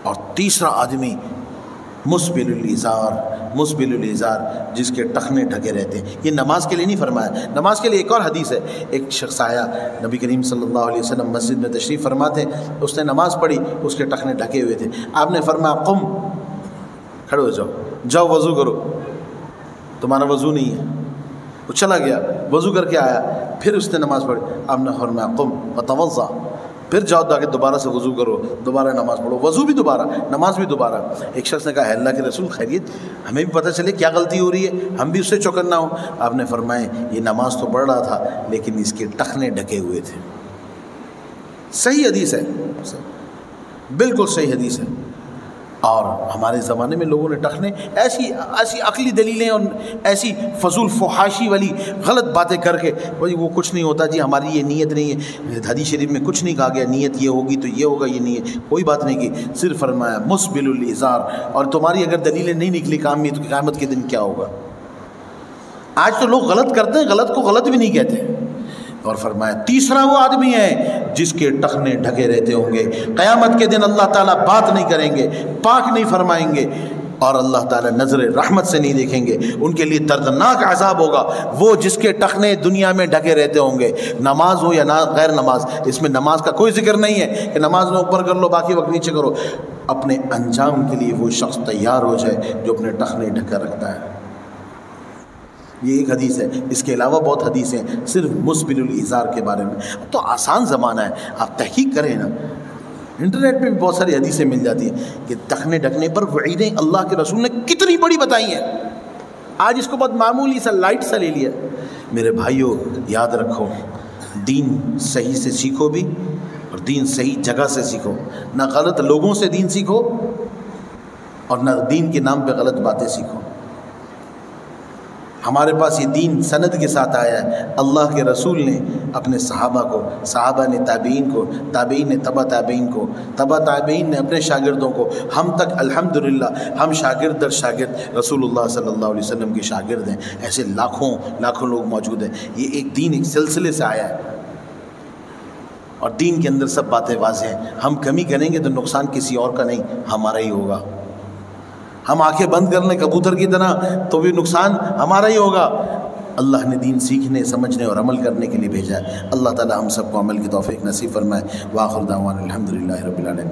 اور تیسرا آدمی مسبل الازار، مسبل الازار، جس کے ٹخنے ڈھکے رہتے ہیں۔ یہ نماز کے لیے نہیں فرمایا، نماز کے لیے ایک اور حدیث ہے۔ ایک شخص آیا، نبی کریم صلی اللہ علیہ وسلم مسجد میں تشریف فرما تھے، اس نے نماز پڑھی، اس کے ٹخنے ڈھکے ہوئے تھے۔ آپ نے فرمایا قم، کھڑے ہو جاؤ، جاؤ وضو کرو، تمہارا وضو نہیں ہے۔ وہ چلا گیا، وضو کر کے آیا، پھر اس نے نماز پڑھی، آپ نے فرمایا قم وتوضا، پھر جاؤ تاکہ دوبارہ سے وضو کرو، دوبارہ نماز پڑھو، وضو بھی دوبارہ، نماز بھی دوبارہ۔ ایک شخص نے کہا ہے اللہ کے رسول خیریت، ہمیں بھی پتہ چلے کیا غلطی ہو رہی ہے، ہم بھی اس سے چوکنا ہوں۔ آپ نے فرمائے یہ نماز تو پڑھ رہا تھا لیکن اس کے ٹخنے ڈھکے ہوئے تھے۔ صحیح حدیث ہے، بالکل صحیح حدیث ہے۔ اور ہمارے زمانے میں لوگوں نے ٹخنے ایسی عقلی دلیلیں اور ایسی فضول فحاشی والی غلط باتیں کر کے وہ کچھ نہیں ہوتا جی، ہماری یہ نیت نہیں ہے، حدیث شریف میں کچھ نہیں کہا گیا نیت یہ ہوگی تو یہ ہوگا، یہ نہیں ہے، کوئی بات نہیں کی، صرف فرمایا مسبل الازار۔ اور تمہاری اگر دلیلیں نہیں نکلی کام میں تو قیامت کے دن کیا ہوگا؟ آج تو لوگ غلط کرتے ہیں، غلط کو غلط بھی نہیں کہتے۔ اور فرمایا تیسرا وہ آدمی ہے جس کے ٹخنے ڈھکے رہتے ہوں گے، قیامت کے دن اللہ تعالیٰ بات نہیں کریں گے، پاک نہیں فرمائیں گے، اور اللہ تعالیٰ نظر رحمت سے نہیں دیکھیں گے، ان کے لیے دردناک عذاب ہوگا۔ وہ جس کے ٹخنے دنیا میں ڈھکے رہتے ہوں گے، نماز ہو یا غیر نماز، اس میں نماز کا کوئی ذکر نہیں ہے کہ نماز میں اوپر کر لو باقی وقت نیچے کرو۔ اپنے انجام کے لیے وہ شخص تیار ہو جائے جو اپنے ٹخنے ڈھکا رکھتا ہے۔ یہ ایک حدیث ہے، اس کے علاوہ بہت حدیثیں صرف مسبل الازار کے بارے میں۔ اب تو آسان زمانہ ہے، آپ تحقیق کریں نا، انٹرنیٹ پہ بھی بہت ساری حدیثیں مل جاتی ہیں کہ ٹخنے ڈھکنے پر وعیدیں اللہ کے رسول نے کتنی بڑی بتائی ہیں۔ آج اس کو بہت معمولی سا لائٹ سا لے لیا۔ میرے بھائیوں یاد رکھو، دین صحیح سے سیکھو بھی، اور دین صحیح جگہ سے سیکھو، نہ غلط لوگوں سے دین سیکھو اور نہ دین کے نام پہ غلط باتیں سیکھو۔ ہمارے پاس یہ دین سند کے ساتھ آیا ہے، اللہ کے رسول نے اپنے صحابہ کو، صحابہ نے تابعین کو، تابعین نے تبع تابعین کو، تبع تابعین نے اپنے شاگردوں کو، ہم تک الحمدللہ ہم شاگرد در شاگرد رسول اللہ صلی اللہ علیہ وسلم کے شاگرد ہیں۔ ایسے لاکھوں لوگ موجود ہیں۔ یہ ایک دین ایک سلسلے سے آیا ہے، اور دین کے اندر سب باتیں واضح ہیں۔ ہم کمی کریں گے تو نقصان کسی اور کا نہیں، ہمارا ہی ہوگا۔ ہم آنکھیں بند کر لیں کبوتر کی طرح تو بھی نقصان ہمارا ہی ہوگا۔ اللہ نے دین سیکھنے، سمجھنے اور عمل کرنے کے لیے بھیجا ہے۔ اللہ تعالی ہم سب کو عمل کی توفیق نصیب فرمائے۔ وآخر دعوانا الحمدللہ رب العالمین۔